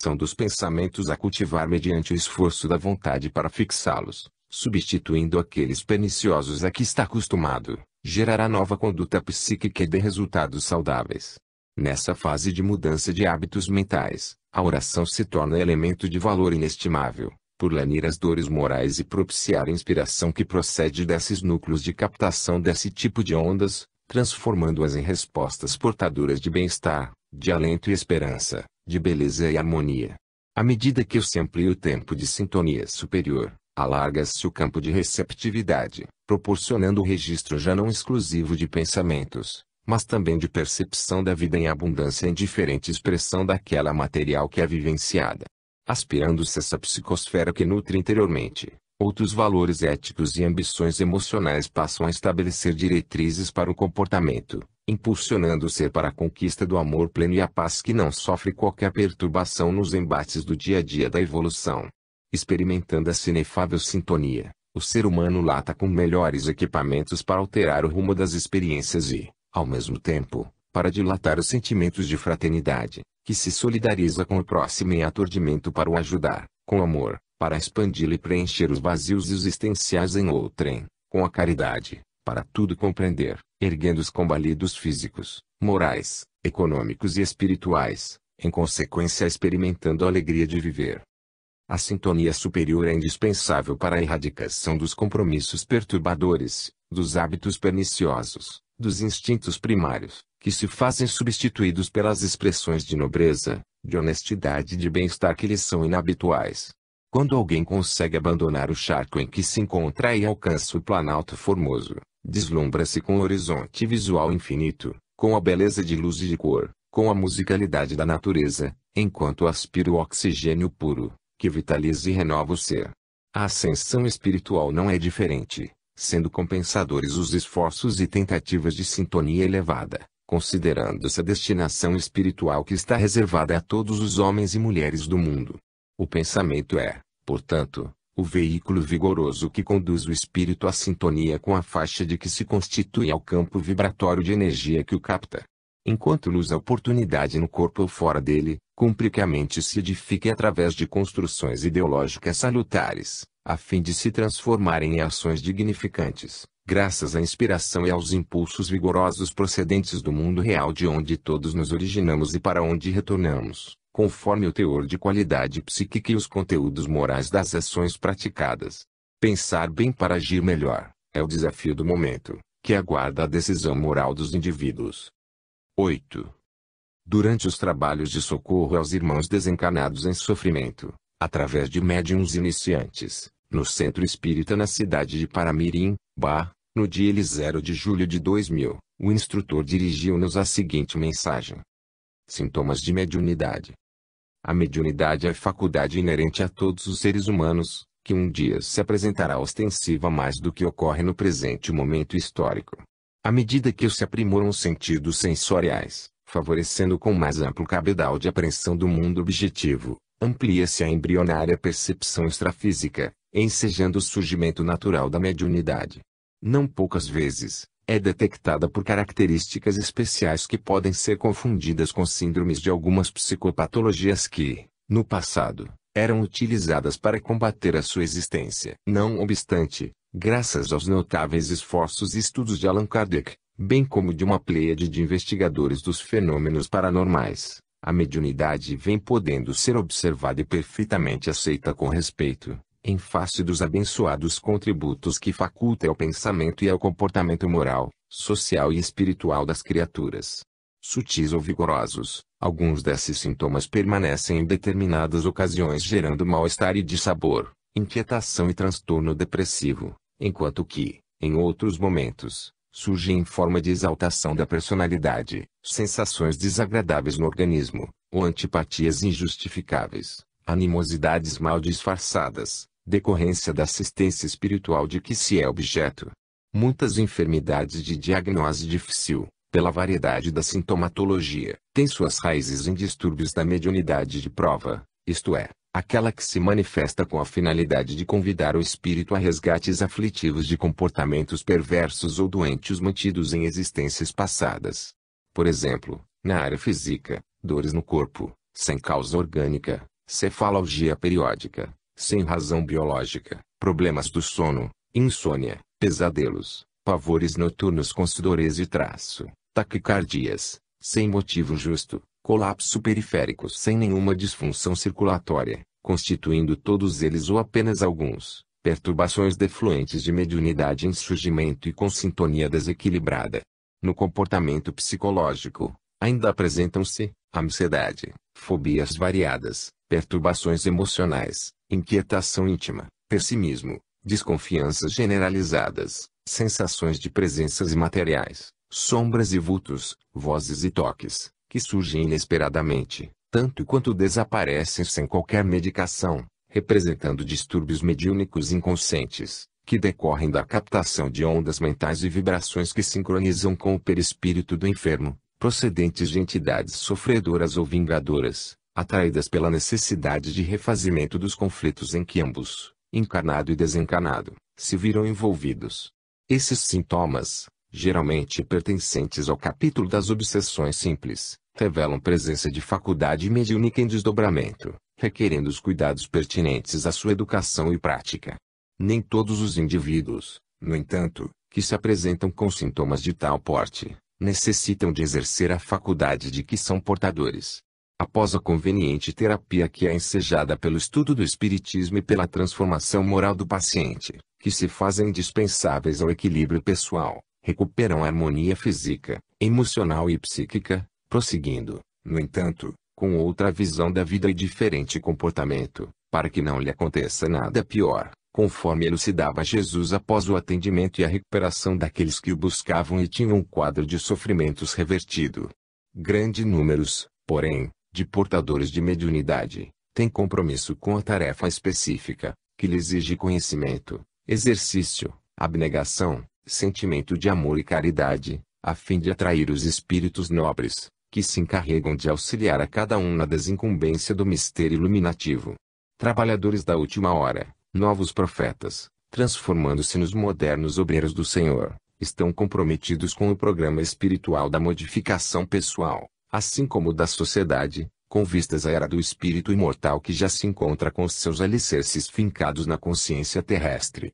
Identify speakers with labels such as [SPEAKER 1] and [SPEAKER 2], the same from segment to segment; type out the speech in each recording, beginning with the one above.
[SPEAKER 1] são dos pensamentos a cultivar mediante o esforço da vontade para fixá-los, substituindo aqueles perniciosos a que está acostumado, gerará nova conduta psíquica e dê resultados saudáveis. Nessa fase de mudança de hábitos mentais, a oração se torna elemento de valor inestimável, por lenir as dores morais e propiciar a inspiração que procede desses núcleos de captação desse tipo de ondas, transformando-as em respostas portadoras de bem-estar, de alento e esperança, de beleza e harmonia. À medida que se amplia o tempo de sintonia superior, alarga-se o campo de receptividade, proporcionando o registro já não exclusivo de pensamentos, mas também de percepção da vida em abundância em diferente expressão daquela material que é vivenciada. Aspirando-se essa psicosfera que nutre interiormente, outros valores éticos e ambições emocionais passam a estabelecer diretrizes para o comportamento, impulsionando o ser para a conquista do amor pleno e a paz que não sofre qualquer perturbação nos embates do dia a dia da evolução. Experimentando essa inefável sintonia, o ser humano lata com melhores equipamentos para alterar o rumo das experiências e, ao mesmo tempo, para dilatar os sentimentos de fraternidade, que se solidariza com o próximo em aturdimento para o ajudar, com amor, para expandi-lo e preencher os vazios existenciais em outrem, com a caridade, para tudo compreender, erguendo os combalidos físicos, morais, econômicos e espirituais, em consequência experimentando a alegria de viver. A sintonia superior é indispensável para a erradicação dos compromissos perturbadores, dos hábitos perniciosos, dos instintos primários, que se fazem substituídos pelas expressões de nobreza, de honestidade e de bem-estar que lhes são inabituais. Quando alguém consegue abandonar o charco em que se encontra e alcança o planalto formoso, deslumbra-se com o horizonte visual infinito, com a beleza de luz e de cor, com a musicalidade da natureza, enquanto aspira o oxigênio puro, que vitaliza e renova o ser. A ascensão espiritual não é diferente, sendo compensadores os esforços e tentativas de sintonia elevada, considerando-se a destinação espiritual que está reservada a todos os homens e mulheres do mundo. O pensamento é, portanto, o veículo vigoroso que conduz o espírito à sintonia com a faixa de que se constitui ao campo vibratório de energia que o capta. Enquanto luz a oportunidade no corpo ou fora dele, cumpre que a mente se edifique através de construções ideológicas salutares, a fim de se transformarem em ações dignificantes, graças à inspiração e aos impulsos vigorosos procedentes do mundo real de onde todos nos originamos e para onde retornamos, conforme o teor de qualidade psíquica e os conteúdos morais das ações praticadas. Pensar bem para agir melhor, é o desafio do momento, que aguarda a decisão moral dos indivíduos. 8. Durante os trabalhos de socorro aos irmãos desencarnados em sofrimento, através de médiuns iniciantes, no Centro Espírita na cidade de Paramirim, Bah, no dia 0 de julho de 2000, o instrutor dirigiu-nos a seguinte mensagem. Sintomas de mediunidade. A mediunidade é faculdade inerente a todos os seres humanos, que um dia se apresentará ostensiva mais do que ocorre no presente momento histórico. À medida que se aprimoram os sentidos sensoriais, favorecendo com mais amplo cabedal de apreensão do mundo objetivo, amplia-se a embrionária percepção extrafísica, ensejando o surgimento natural da mediunidade. Não poucas vezes, é detectada por características especiais que podem ser confundidas com síndromes de algumas psicopatologias que, no passado, eram utilizadas para combater a sua existência. Não obstante, graças aos notáveis esforços e estudos de Allan Kardec, bem como de uma pleiade de investigadores dos fenômenos paranormais, a mediunidade vem podendo ser observada e perfeitamente aceita com respeito, em face dos abençoados contributos que faculta ao pensamento e ao comportamento moral, social e espiritual das criaturas. Sutis ou vigorosos, alguns desses sintomas permanecem em determinadas ocasiões gerando mal-estar e dissabor, inquietação e transtorno depressivo, enquanto que, em outros momentos, surgem em forma de exaltação da personalidade, sensações desagradáveis no organismo, ou antipatias injustificáveis, animosidades mal disfarçadas, decorrência da assistência espiritual de que se é objeto. Muitas enfermidades de diagnose difícil, pela variedade da sintomatologia, têm suas raízes em distúrbios da mediunidade de prova, isto é, aquela que se manifesta com a finalidade de convidar o espírito a resgates aflitivos de comportamentos perversos ou doentes mantidos em existências passadas. Por exemplo, na área física, dores no corpo, sem causa orgânica, cefalgia periódica, sem razão biológica, problemas do sono, insônia, pesadelos, pavores noturnos com sudorese e traço, taquicardias, sem motivo justo, colapso periférico sem nenhuma disfunção circulatória, constituindo todos eles ou apenas alguns, perturbações defluentes de mediunidade em surgimento e com sintonia desequilibrada. No comportamento psicológico, ainda apresentam-se ansiedade, fobias variadas, perturbações emocionais, inquietação íntima, pessimismo, desconfianças generalizadas, sensações de presenças imateriais, sombras e vultos, vozes e toques, que surgem inesperadamente, tanto quanto desaparecem sem qualquer medicação, representando distúrbios mediúnicos inconscientes, que decorrem da captação de ondas mentais e vibrações que sincronizam com o perispírito do enfermo, procedentes de entidades sofredoras ou vingadoras, atraídas pela necessidade de refazimento dos conflitos em que ambos, encarnado e desencarnado, se viram envolvidos. Esses sintomas, geralmente pertencentes ao capítulo das obsessões simples, revelam presença de faculdade mediúnica em desdobramento, requerendo os cuidados pertinentes à sua educação e prática. Nem todos os indivíduos, no entanto, que se apresentam com sintomas de tal porte, necessitam de exercer a faculdade de que são portadores. Após a conveniente terapia que é ensejada pelo estudo do espiritismo e pela transformação moral do paciente, que se fazem indispensáveis ao equilíbrio pessoal, recuperam a harmonia física, emocional e psíquica, prosseguindo, no entanto, com outra visão da vida e diferente comportamento, para que não lhe aconteça nada pior, conforme elucidava Jesus após o atendimento e a recuperação daqueles que o buscavam e tinham um quadro de sofrimentos revertido. Grande números, porém, de portadores de mediunidade, têm compromisso com a tarefa específica, que lhe exige conhecimento, exercício, abnegação, sentimento de amor e caridade, a fim de atrair os espíritos nobres, que se encarregam de auxiliar a cada um na desincumbência do mistério iluminativo. Trabalhadores da última hora, novos profetas, transformando-se nos modernos obreiros do Senhor, estão comprometidos com o programa espiritual da modificação pessoal, assim como da sociedade, com vistas à era do espírito imortal que já se encontra com seus alicerces fincados na consciência terrestre.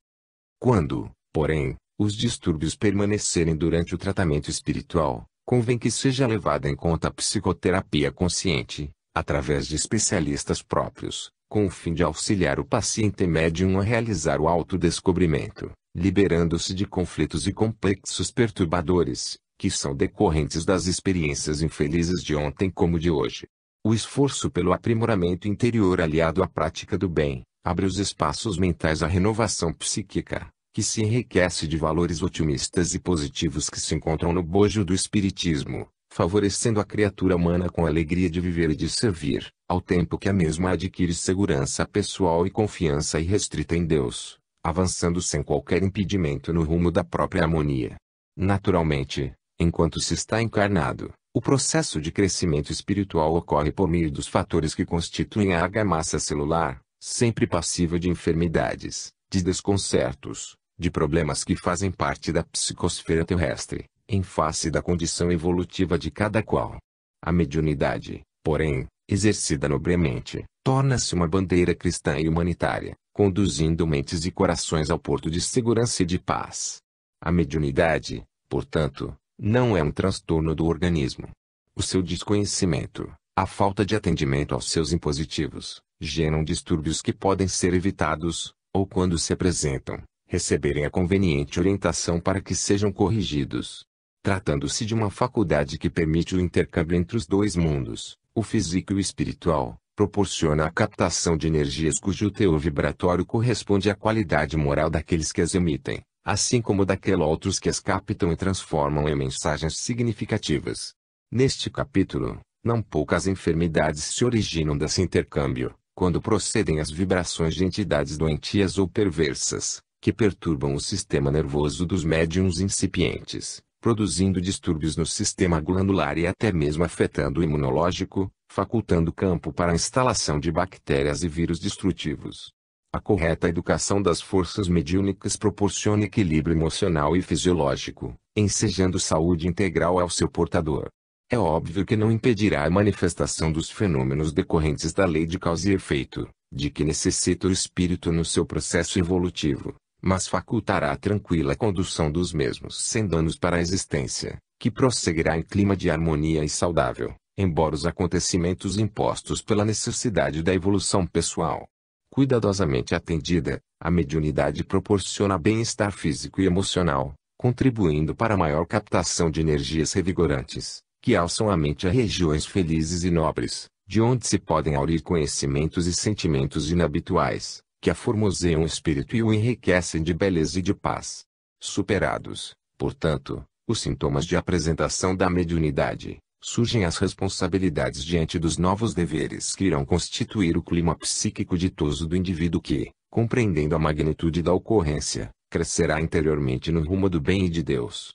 [SPEAKER 1] Quando, porém, os distúrbios permanecerem durante o tratamento espiritual, convém que seja levada em conta a psicoterapia consciente, através de especialistas próprios, com o fim de auxiliar o paciente médium a realizar o autodescobrimento, liberando-se de conflitos e complexos perturbadores, que são decorrentes das experiências infelizes de ontem como de hoje. O esforço pelo aprimoramento interior aliado à prática do bem, abre os espaços mentais à renovação psíquica, que se enriquece de valores otimistas e positivos que se encontram no bojo do espiritismo, favorecendo a criatura humana com a alegria de viver e de servir, ao tempo que a mesma adquire segurança pessoal e confiança irrestrita em Deus, avançando sem qualquer impedimento no rumo da própria harmonia. Naturalmente, enquanto se está encarnado, o processo de crescimento espiritual ocorre por meio dos fatores que constituem a argamassa celular, sempre passível de enfermidades, de desconcertos, de problemas que fazem parte da psicosfera terrestre, em face da condição evolutiva de cada qual. A mediunidade, porém, exercida nobremente, torna-se uma bandeira cristã e humanitária, conduzindo mentes e corações ao porto de segurança e de paz. A mediunidade, portanto, não é um transtorno do organismo. O seu desconhecimento, a falta de atendimento aos seus impositivos, geram distúrbios que podem ser evitados, ou quando se apresentam, receberem a conveniente orientação para que sejam corrigidos. Tratando-se de uma faculdade que permite o intercâmbio entre os dois mundos, o físico e o espiritual, proporciona a captação de energias cujo teor vibratório corresponde à qualidade moral daqueles que as emitem, assim como daqueles outros que as captam e transformam em mensagens significativas. Neste capítulo, não poucas enfermidades se originam desse intercâmbio, quando procedem as vibrações de entidades doentias ou perversas, que perturbam o sistema nervoso dos médiuns incipientes, produzindo distúrbios no sistema glandular e até mesmo afetando o imunológico, facultando campo para a instalação de bactérias e vírus destrutivos. A correta educação das forças mediúnicas proporciona equilíbrio emocional e fisiológico, ensejando saúde integral ao seu portador. É óbvio que não impedirá a manifestação dos fenômenos decorrentes da lei de causa e efeito, de que necessita o espírito no seu processo evolutivo, mas facultará a tranquila condução dos mesmos sem danos para a existência, que prosseguirá em clima de harmonia e saudável, embora os acontecimentos impostos pela necessidade da evolução pessoal. Cuidadosamente atendida, a mediunidade proporciona bem-estar físico e emocional, contribuindo para a maior captação de energias revigorantes, que alçam a mente a regiões felizes e nobres, de onde se podem aurir conhecimentos e sentimentos inabituais, que aformoseiam o espírito e o enriquecem de beleza e de paz. Superados, portanto, os sintomas de apresentação da mediunidade, surgem as responsabilidades diante dos novos deveres que irão constituir o clima psíquico ditoso do indivíduo que, compreendendo a magnitude da ocorrência, crescerá interiormente no rumo do bem e de Deus.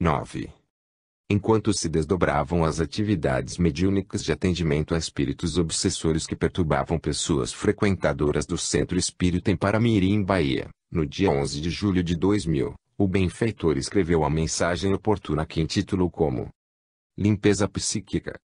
[SPEAKER 1] 9. Enquanto se desdobravam as atividades mediúnicas de atendimento a espíritos obsessores que perturbavam pessoas frequentadoras do Centro Espírita em Paramirim, Bahia, no dia 11 de julho de 2000, o benfeitor escreveu a mensagem oportuna que intitulou como Limpeza Psíquica.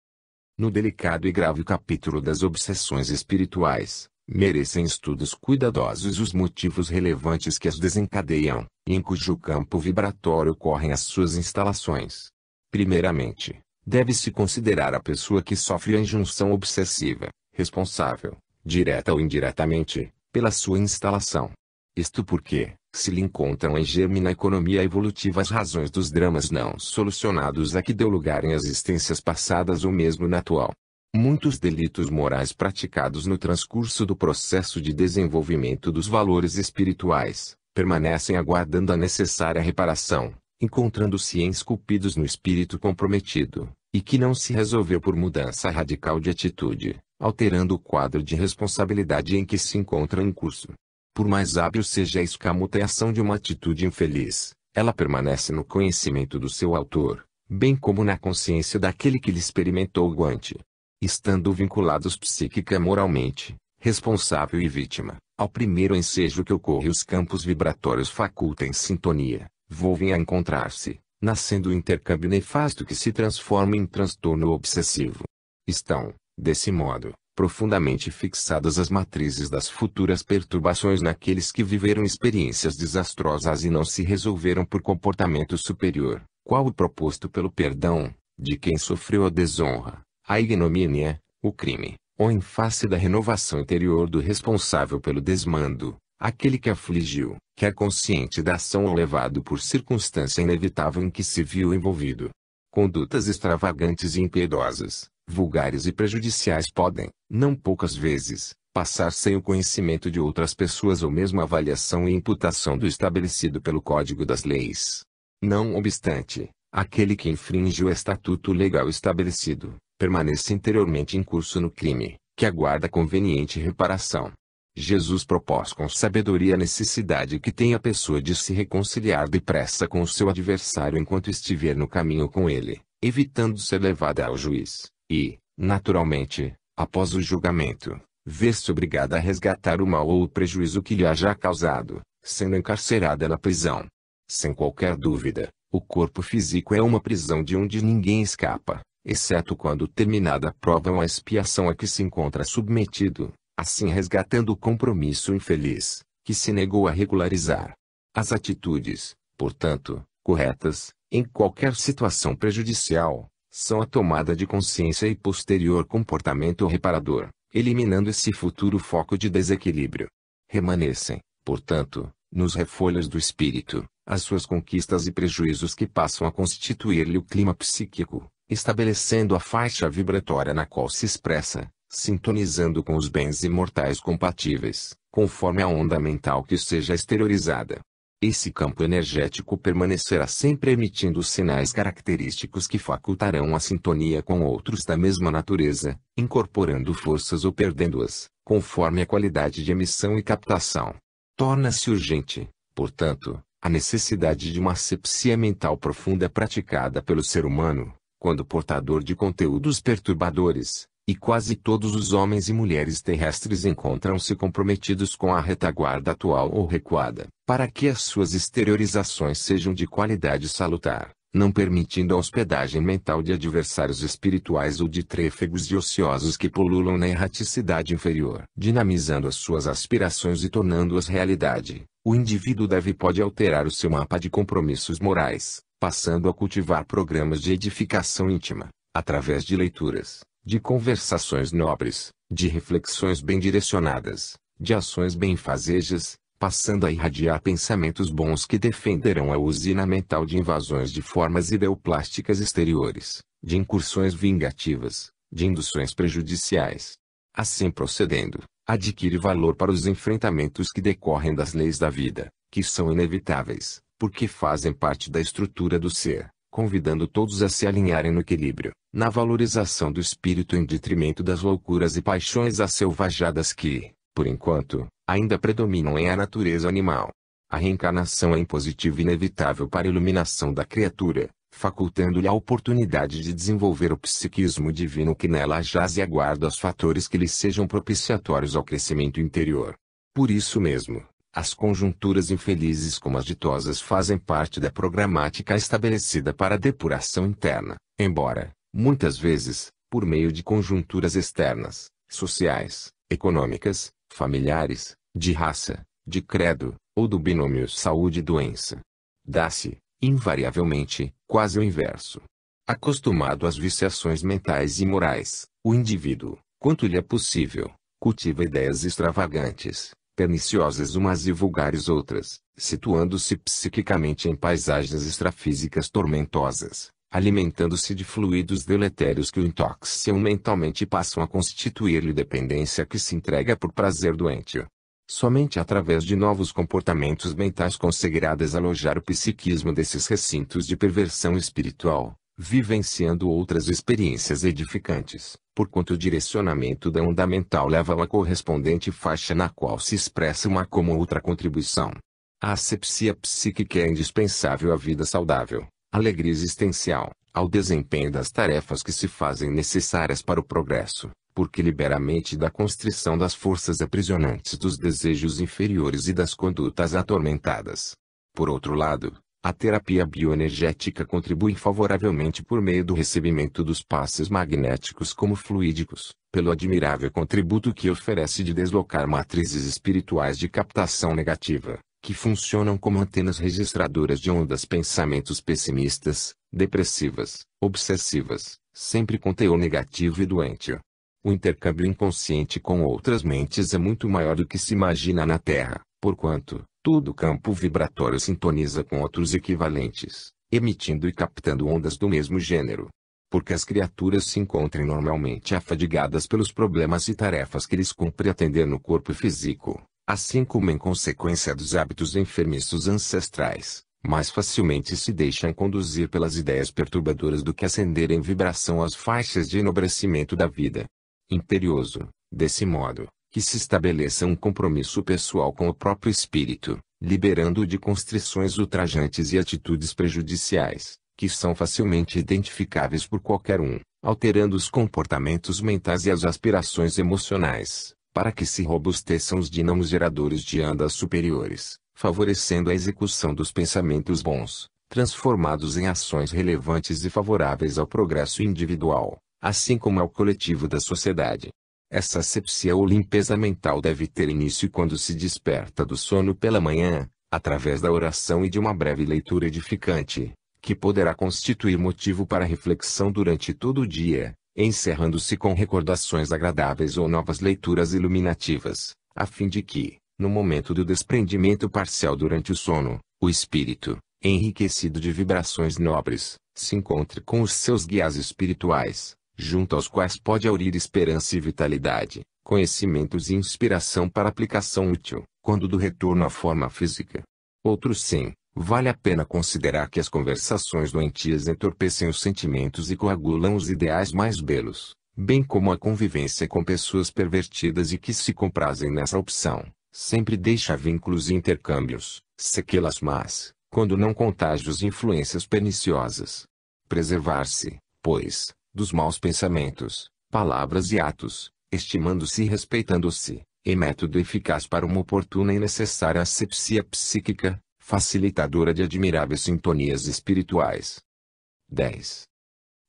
[SPEAKER 1] No delicado e grave capítulo das obsessões espirituais, merecem estudos cuidadosos os motivos relevantes que as desencadeiam, e em cujo campo vibratório ocorrem as suas instalações. Primeiramente, deve-se considerar a pessoa que sofre a injunção obsessiva, responsável, direta ou indiretamente, pela sua instalação. Isto porque, se lhe encontram em germe na economia evolutiva as razões dos dramas não solucionados a que deu lugar em existências passadas ou mesmo na atual. Muitos delitos morais praticados no transcurso do processo de desenvolvimento dos valores espirituais, permanecem aguardando a necessária reparação, encontrando-se esculpidos no espírito comprometido, e que não se resolveu por mudança radical de atitude, alterando o quadro de responsabilidade em que se encontra em curso. Por mais hábil seja a escamoteação de uma atitude infeliz, ela permanece no conhecimento do seu autor, bem como na consciência daquele que lhe experimentou o guante. Estando vinculados psíquica e moralmente, responsável e vítima, ao primeiro ensejo que ocorre os campos vibratórios facultam sintonia, volvem a encontrar-se, nascendo o intercâmbio nefasto que se transforma em transtorno obsessivo. Estão, desse modo, profundamente fixadas as matrizes das futuras perturbações naqueles que viveram experiências desastrosas e não se resolveram por comportamento superior, qual o proposto pelo perdão, de quem sofreu a desonra, a ignomínia, o crime, ou em face da renovação interior do responsável pelo desmando, aquele que afligiu, quer consciente da ação ou levado por circunstância inevitável em que se viu envolvido. Condutas extravagantes e impiedosas, vulgares e prejudiciais podem, não poucas vezes, passar sem o conhecimento de outras pessoas ou mesmo avaliação e imputação do estabelecido pelo Código das Leis. Não obstante, aquele que infringe o estatuto legal estabelecido, permanece interiormente em curso no crime, que aguarda conveniente reparação. Jesus propôs com sabedoria a necessidade que tem a pessoa de se reconciliar depressa com o seu adversário enquanto estiver no caminho com ele, evitando ser levada ao juiz, e, naturalmente, após o julgamento, ver-se obrigada a resgatar o mal ou o prejuízo que lhe haja causado, sendo encarcerada na prisão. Sem qualquer dúvida, o corpo físico é uma prisão de onde ninguém escapa, exceto quando terminada a prova ou a expiação a que se encontra submetido, assim resgatando o compromisso infeliz, que se negou a regularizar. As atitudes, portanto, corretas, em qualquer situação prejudicial, são a tomada de consciência e posterior comportamento reparador, eliminando esse futuro foco de desequilíbrio. Remanescem, portanto, nos refolhos do espírito, as suas conquistas e prejuízos que passam a constituir-lhe o clima psíquico, estabelecendo a faixa vibratória na qual se expressa, sintonizando com os bens imortais compatíveis, conforme a onda mental que seja exteriorizada. Esse campo energético permanecerá sempre emitindo os sinais característicos que facultarão a sintonia com outros da mesma natureza, incorporando forças ou perdendo-as, conforme a qualidade de emissão e captação. Torna-se urgente, portanto, a necessidade de uma asepsia mental profunda praticada pelo ser humano, quando portador de conteúdos perturbadores, e quase todos os homens e mulheres terrestres encontram-se comprometidos com a retaguarda atual ou recuada, para que as suas exteriorizações sejam de qualidade salutar, não permitindo a hospedagem mental de adversários espirituais ou de trêfegos e ociosos que pululam na erraticidade inferior. Dinamizando as suas aspirações e tornando-as realidade, o indivíduo pode alterar o seu mapa de compromissos morais, passando a cultivar programas de edificação íntima, através de leituras, de conversações nobres, de reflexões bem direcionadas, de ações benfazejas, passando a irradiar pensamentos bons que defenderão a usina mental de invasões de formas ideoplásticas exteriores, de incursões vingativas, de induções prejudiciais. Assim procedendo, adquire valor para os enfrentamentos que decorrem das leis da vida, que são inevitáveis, porque fazem parte da estrutura do ser, convidando todos a se alinharem no equilíbrio, na valorização do espírito em detrimento das loucuras e paixões asselvajadas que, por enquanto, ainda predominam em a natureza animal. A reencarnação é impositiva e inevitável para a iluminação da criatura, facultando-lhe a oportunidade de desenvolver o psiquismo divino que nela jaz e aguarda os fatores que lhe sejam propiciatórios ao crescimento interior. Por isso mesmo, as conjunturas infelizes como as ditosas fazem parte da programática estabelecida para a depuração interna, embora, muitas vezes, por meio de conjunturas externas, sociais, econômicas, familiares, de raça, de credo, ou do binômio saúde-doença. Dá-se, invariavelmente, quase o inverso. Acostumado às viciações mentais e morais, o indivíduo, quanto lhe é possível, cultiva ideias extravagantes, perniciosas umas e vulgares outras, situando-se psiquicamente em paisagens extrafísicas tormentosas, alimentando-se de fluidos deletérios que o intoxicam mentalmente e passam a constituir-lhe dependência que se entrega por prazer doentio. Somente através de novos comportamentos mentais conseguirá desalojar o psiquismo desses recintos de perversão espiritual, vivenciando outras experiências edificantes, porquanto o direcionamento da onda mental leva a uma correspondente faixa na qual se expressa uma como outra contribuição. A asepsia psíquica é indispensável à vida saudável, alegria existencial, ao desempenho das tarefas que se fazem necessárias para o progresso, porque libera a mente da constrição das forças aprisionantes dos desejos inferiores e das condutas atormentadas. Por outro lado, a terapia bioenergética contribui favoravelmente por meio do recebimento dos passes magnéticos como fluídicos, pelo admirável contributo que oferece de deslocar matrizes espirituais de captação negativa, que funcionam como antenas registradoras de ondas pensamentos pessimistas, depressivas, obsessivas, sempre com teor negativo e doentio. O intercâmbio inconsciente com outras mentes é muito maior do que se imagina na Terra, porquanto, todo campo vibratório sintoniza com outros equivalentes, emitindo e captando ondas do mesmo gênero. Porque as criaturas se encontram normalmente afadigadas pelos problemas e tarefas que lhes cumpre atender no corpo físico, assim como em consequência dos hábitos enfermiços ancestrais, mais facilmente se deixam conduzir pelas ideias perturbadoras do que ascender em vibração às faixas de enobrecimento da vida. Imperioso, desse modo, que se estabeleça um compromisso pessoal com o próprio espírito, liberando-o de constrições ultrajantes e atitudes prejudiciais, que são facilmente identificáveis por qualquer um, alterando os comportamentos mentais e as aspirações emocionais, para que se robusteçam os dínamos geradores de ondas superiores, favorecendo a execução dos pensamentos bons, transformados em ações relevantes e favoráveis ao progresso individual, assim como ao coletivo da sociedade. Essa asepsia ou limpeza mental deve ter início quando se desperta do sono pela manhã, através da oração e de uma breve leitura edificante, que poderá constituir motivo para reflexão durante todo o dia, encerrando-se com recordações agradáveis ou novas leituras iluminativas, a fim de que, no momento do desprendimento parcial durante o sono, o espírito, enriquecido de vibrações nobres, se encontre com os seus guias espirituais, junto aos quais pode aurir esperança e vitalidade, conhecimentos e inspiração para aplicação útil, quando do retorno à forma física. Outros sim, vale a pena considerar que as conversações doentias entorpecem os sentimentos e coagulam os ideais mais belos, bem como a convivência com pessoas pervertidas e que se comprazem nessa opção, sempre deixa vínculos e intercâmbios, sequelas más, quando não contágios e influências perniciosas. Preservar-se, pois, dos maus pensamentos, palavras e atos, estimando-se e respeitando-se, é método eficaz para uma oportuna e necessária asepsia psíquica, facilitadora de admiráveis sintonias espirituais. 10.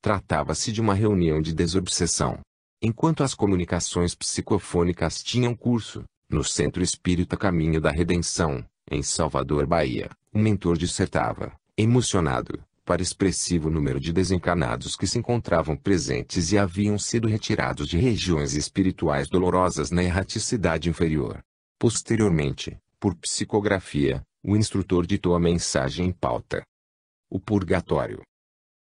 [SPEAKER 1] Tratava-se de uma reunião de desobsessão. Enquanto as comunicações psicofônicas tinham curso, no Centro Espírita Caminho da Redenção, em Salvador, Bahia, o mentor dissertava, emocionado, para expressivo número de desencarnados que se encontravam presentes e haviam sido retirados de regiões espirituais dolorosas na erraticidade inferior. Posteriormente, por psicografia, o instrutor ditou a mensagem em pauta. O purgatório.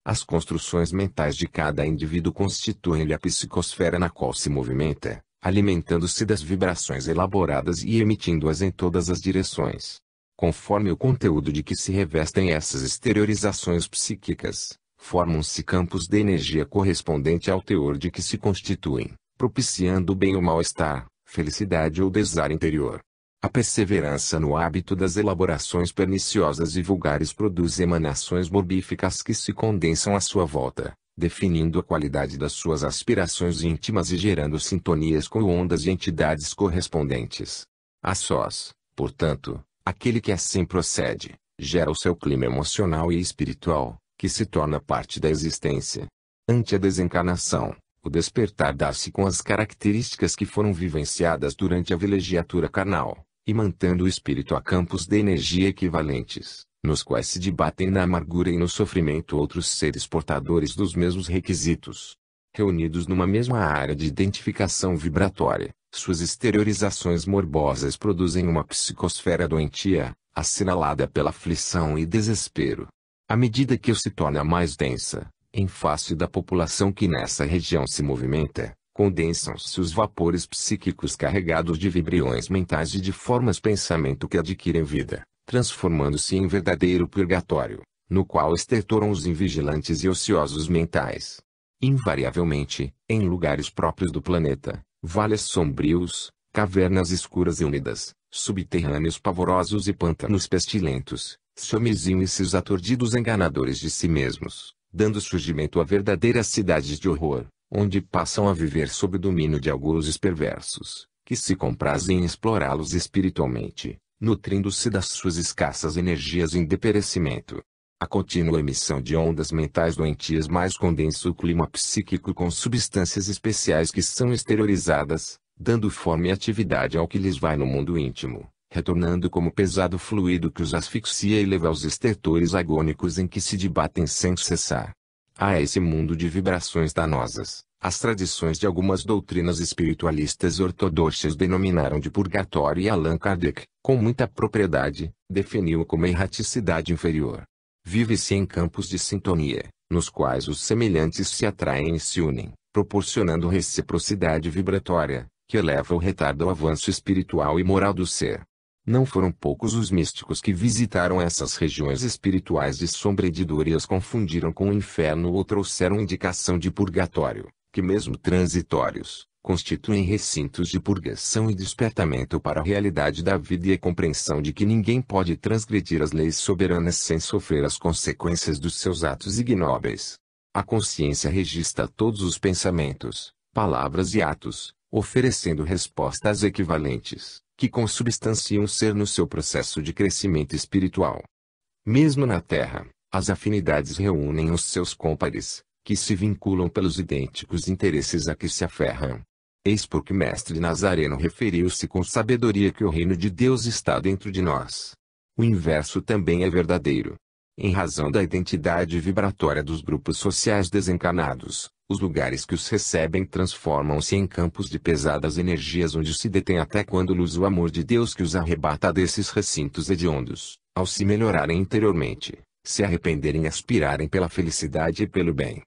[SPEAKER 1] As construções mentais de cada indivíduo constituem-lhe a psicosfera na qual se movimenta, alimentando-se das vibrações elaboradas e emitindo-as em todas as direções. Conforme o conteúdo de que se revestem essas exteriorizações psíquicas, formam-se campos de energia correspondente ao teor de que se constituem, propiciando o bem ou mal-estar, felicidade ou desar interior. A perseverança no hábito das elaborações perniciosas e vulgares produz emanações morbíficas que se condensam à sua volta, definindo a qualidade das suas aspirações íntimas e gerando sintonias com ondas e entidades correspondentes. A sós, portanto, aquele que assim procede, gera o seu clima emocional e espiritual, que se torna parte da existência. Ante a desencarnação, o despertar dá-se com as características que foram vivenciadas durante a vilegiatura carnal, e mantendo o espírito a campos de energia equivalentes, nos quais se debatem na amargura e no sofrimento outros seres portadores dos mesmos requisitos. Reunidos numa mesma área de identificação vibratória, suas exteriorizações morbosas produzem uma psicosfera doentia, assinalada pela aflição e desespero. À medida que se torna mais densa, em face da população que nessa região se movimenta, condensam-se os vapores psíquicos carregados de vibriões mentais e de formas pensamento que adquirem vida, transformando-se em verdadeiro purgatório, no qual estertoram os invigilantes e ociosos mentais. Invariavelmente, em lugares próprios do planeta, vales sombrios, cavernas escuras e úmidas, subterrâneos pavorosos e pântanos pestilentos, se homiziam esses aturdidos enganadores de si mesmos, dando surgimento a verdadeiras cidades de horror, onde passam a viver sob o domínio de algures perversos, que se comprazem em explorá-los espiritualmente, nutrindo-se das suas escassas energias em deperecimento. A contínua emissão de ondas mentais doentias mais condensa o clima psíquico com substâncias especiais que são exteriorizadas, dando forma e atividade ao que lhes vai no mundo íntimo, retornando como pesado fluido que os asfixia e leva aos estertores agônicos em que se debatem sem cessar. A esse mundo de vibrações danosas, as tradições de algumas doutrinas espiritualistas ortodoxas denominaram de purgatório e Allan Kardec, com muita propriedade, definiu-o como erraticidade inferior. Vive-se em campos de sintonia, nos quais os semelhantes se atraem e se unem, proporcionando reciprocidade vibratória, que eleva ou retarda o avanço espiritual e moral do ser. Não foram poucos os místicos que visitaram essas regiões espirituais de sombra e de dor e as confundiram com o inferno ou trouxeram indicação de purgatório, que mesmo transitórios, constituem recintos de purgação e despertamento para a realidade da vida e a compreensão de que ninguém pode transgredir as leis soberanas sem sofrer as consequências dos seus atos ignóbeis. A consciência registra todos os pensamentos, palavras e atos, oferecendo respostas equivalentes, que consubstanciam o ser no seu processo de crescimento espiritual. Mesmo na Terra, as afinidades reúnem os seus cômpares, que se vinculam pelos idênticos interesses a que se aferram. Eis porque Mestre Nazareno referiu-se com sabedoria que o reino de Deus está dentro de nós. O inverso também é verdadeiro. Em razão da identidade vibratória dos grupos sociais desencarnados, os lugares que os recebem transformam-se em campos de pesadas energias onde se detém até quando luz o amor de Deus que os arrebata desses recintos hediondos, ao se melhorarem interiormente, se arrependerem e aspirarem pela felicidade e pelo bem.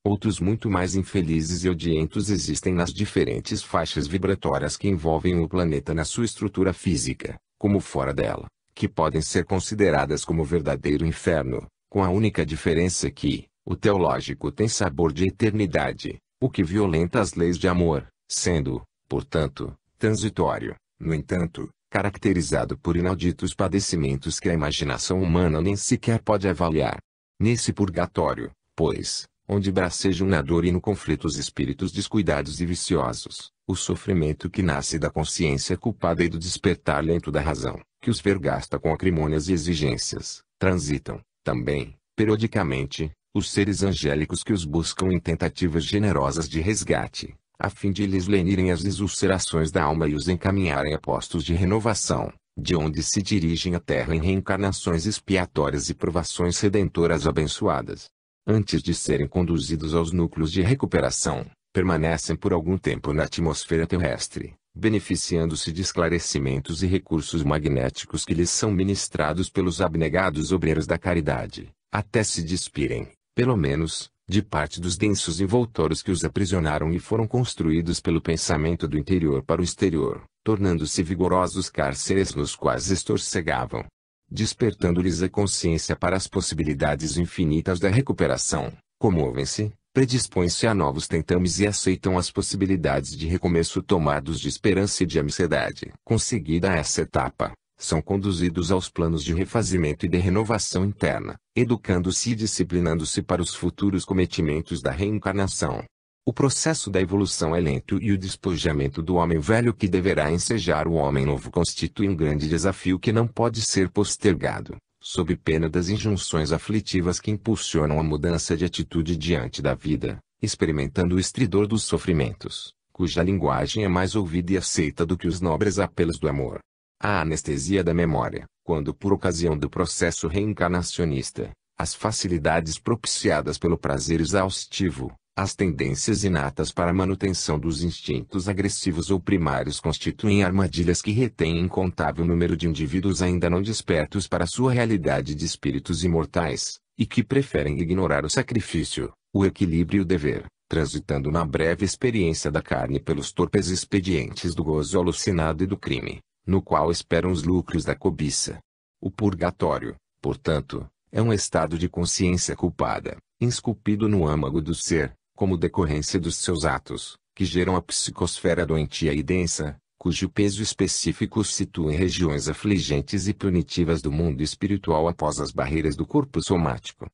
[SPEAKER 1] Outros muito mais infelizes e odientos existem nas diferentes faixas vibratórias que envolvem o planeta na sua estrutura física, como fora dela, que podem ser consideradas como verdadeiro inferno, com a única diferença que, o teológico tem sabor de eternidade, o que violenta as leis de amor, sendo, portanto, transitório, no entanto, caracterizado por inauditos padecimentos que a imaginação humana nem sequer pode avaliar. Nesse purgatório, pois, onde bracejam na dor e no conflito os espíritos descuidados e viciosos, o sofrimento que nasce da consciência culpada e do despertar lento da razão, que os vergasta com acrimônias e exigências, transitam, também, periodicamente, os seres angélicos que os buscam em tentativas generosas de resgate, a fim de lhes lenirem as ulcerações da alma e os encaminharem a postos de renovação, de onde se dirigem à Terra em reencarnações expiatórias e provações redentoras abençoadas. Antes de serem conduzidos aos núcleos de recuperação, permanecem por algum tempo na atmosfera terrestre, beneficiando-se de esclarecimentos e recursos magnéticos que lhes são ministrados pelos abnegados obreiros da caridade, até se despirem, pelo menos, de parte dos densos envoltórios que os aprisionaram e foram construídos pelo pensamento do interior para o exterior, tornando-se vigorosos cárceres nos quais estorcegavam. Despertando-lhes a consciência para as possibilidades infinitas da recuperação, comovem-se, predispõem-se a novos tentames e aceitam as possibilidades de recomeço tomados de esperança e de amizade. Conseguida essa etapa, são conduzidos aos planos de refazimento e de renovação interna, educando-se e disciplinando-se para os futuros cometimentos da reencarnação. O processo da evolução é lento e o despojamento do homem velho que deverá ensejar o homem novo constitui um grande desafio que não pode ser postergado, sob pena das injunções aflitivas que impulsionam a mudança de atitude diante da vida, experimentando o estridor dos sofrimentos, cuja linguagem é mais ouvida e aceita do que os nobres apelos do amor. A anestesia da memória, quando por ocasião do processo reencarnacionista, as facilidades propiciadas pelo prazer exaustivo, as tendências inatas para a manutenção dos instintos agressivos ou primários constituem armadilhas que retêm incontável número de indivíduos ainda não despertos para sua realidade de espíritos imortais, e que preferem ignorar o sacrifício, o equilíbrio e o dever, transitando na breve experiência da carne pelos torpes expedientes do gozo alucinado e do crime, no qual esperam os lucros da cobiça. O purgatório, portanto, é um estado de consciência culpada, esculpido no âmago do ser, como decorrência dos seus atos, que geram a psicosfera doentia e densa, cujo peso específico se situa em regiões afligentes e punitivas do mundo espiritual após as barreiras do corpo somático.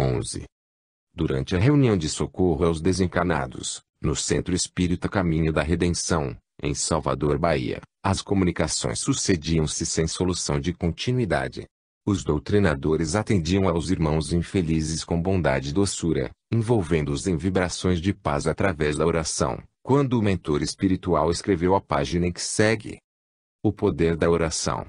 [SPEAKER 1] 11. Durante a reunião de socorro aos desencarnados, no Centro Espírita Caminho da Redenção, em Salvador, Bahia, as comunicações sucediam-se sem solução de continuidade. Os doutrinadores atendiam aos irmãos infelizes com bondade e doçura, envolvendo-os em vibrações de paz através da oração, quando o mentor espiritual escreveu a página em que segue. O poder da oração.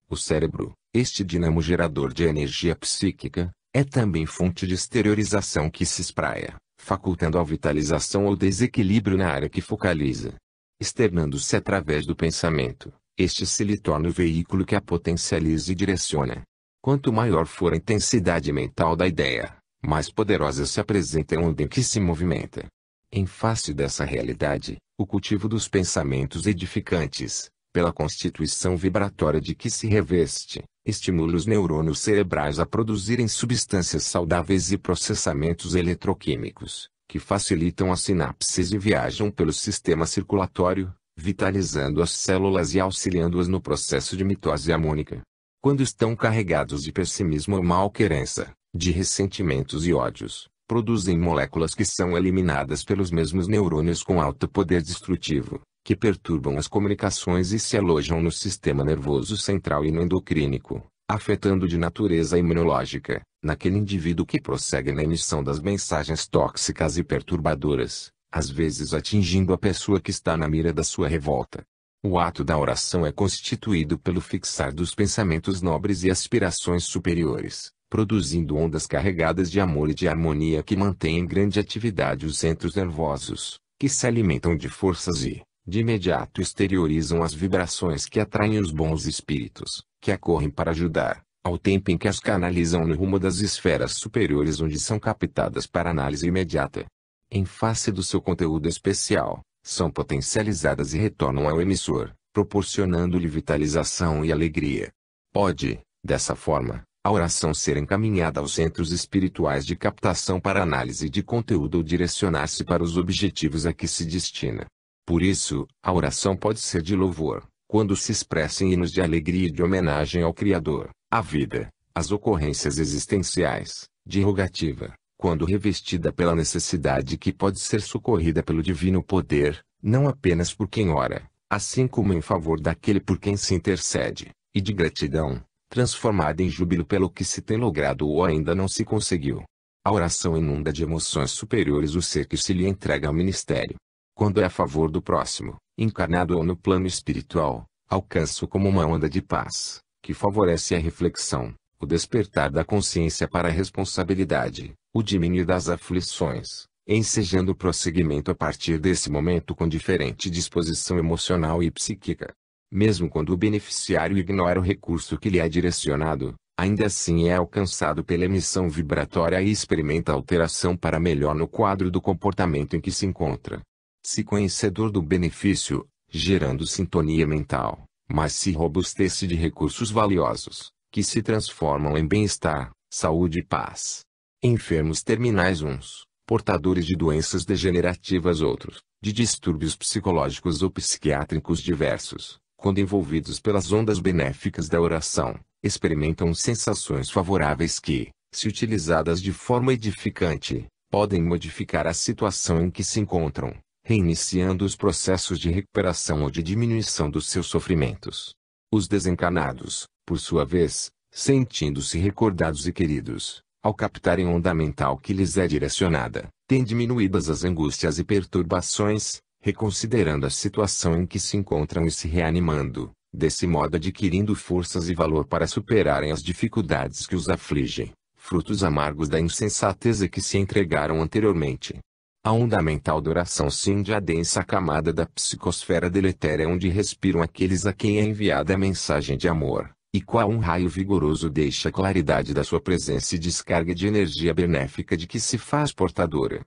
[SPEAKER 1] O cérebro, este dinamo gerador de energia psíquica, é também fonte de exteriorização que se espraia, facultando a vitalização ou desequilíbrio na área que focaliza. Externando-se através do pensamento, este se lhe torna o veículo que a potencializa e direciona. Quanto maior for a intensidade mental da ideia, mais poderosa se apresenta a onda em que se movimenta. Em face dessa realidade, o cultivo dos pensamentos edificantes, pela constituição vibratória de que se reveste, estimula os neurônios cerebrais a produzirem substâncias saudáveis e processamentos eletroquímicos, que facilitam as sinapses e viajam pelo sistema circulatório, vitalizando as células e auxiliando-as no processo de mitose harmônica. Quando estão carregados de pessimismo ou malquerença, de ressentimentos e ódios, produzem moléculas que são eliminadas pelos mesmos neurônios com alto poder destrutivo, que perturbam as comunicações e se alojam no sistema nervoso central e no endocrínico, afetando de natureza imunológica, naquele indivíduo que prossegue na emissão das mensagens tóxicas e perturbadoras, às vezes atingindo a pessoa que está na mira da sua revolta. O ato da oração é constituído pelo fixar dos pensamentos nobres e aspirações superiores, produzindo ondas carregadas de amor e de harmonia que mantêm em grande atividade os centros nervosos, que se alimentam de forças e, de imediato exteriorizam as vibrações que atraem os bons espíritos, que acorrem para ajudar, ao tempo em que as canalizam no rumo das esferas superiores onde são captadas para análise imediata. Em face do seu conteúdo especial, são potencializadas e retornam ao emissor, proporcionando-lhe vitalização e alegria. Pode, dessa forma, a oração ser encaminhada aos centros espirituais de captação para análise de conteúdo ou direcionar-se para os objetivos a que se destina. Por isso, a oração pode ser de louvor, quando se expressa em hinos de alegria e de homenagem ao Criador, à vida, às ocorrências existenciais, de rogativa, quando revestida pela necessidade que pode ser socorrida pelo divino poder, não apenas por quem ora, assim como em favor daquele por quem se intercede, e de gratidão, transformada em júbilo pelo que se tem logrado ou ainda não se conseguiu. A oração inunda de emoções superiores o ser que se lhe entrega ao ministério. Quando é a favor do próximo, encarnado ou no plano espiritual, alcança como uma onda de paz, que favorece a reflexão, o despertar da consciência para a responsabilidade, o diminuir das aflições, ensejando o prosseguimento a partir desse momento com diferente disposição emocional e psíquica. Mesmo quando o beneficiário ignora o recurso que lhe é direcionado, ainda assim é alcançado pela emissão vibratória e experimenta alteração para melhor no quadro do comportamento em que se encontra. Se conhecedor do benefício, gerando sintonia mental, mas se robustece de recursos valiosos, que se transformam em bem-estar, saúde e paz. Enfermos terminais uns, portadores de doenças degenerativas outros, de distúrbios psicológicos ou psiquiátricos diversos, quando envolvidos pelas ondas benéficas da oração, experimentam sensações favoráveis que, se utilizadas de forma edificante, podem modificar a situação em que se encontram, reiniciando os processos de recuperação ou de diminuição dos seus sofrimentos. Os desencarnados, por sua vez, sentindo-se recordados e queridos, ao captarem onda mental que lhes é direcionada, têm diminuídas as angústias e perturbações, reconsiderando a situação em que se encontram e se reanimando, desse modo adquirindo forças e valor para superarem as dificuldades que os afligem, frutos amargos da insensatez a que se entregaram anteriormente. A onda mental da oração cinge a densa camada da psicosfera deletéria onde respiram aqueles a quem é enviada a mensagem de amor, e qual um raio vigoroso deixa a claridade da sua presença e descarga de energia benéfica de que se faz portadora.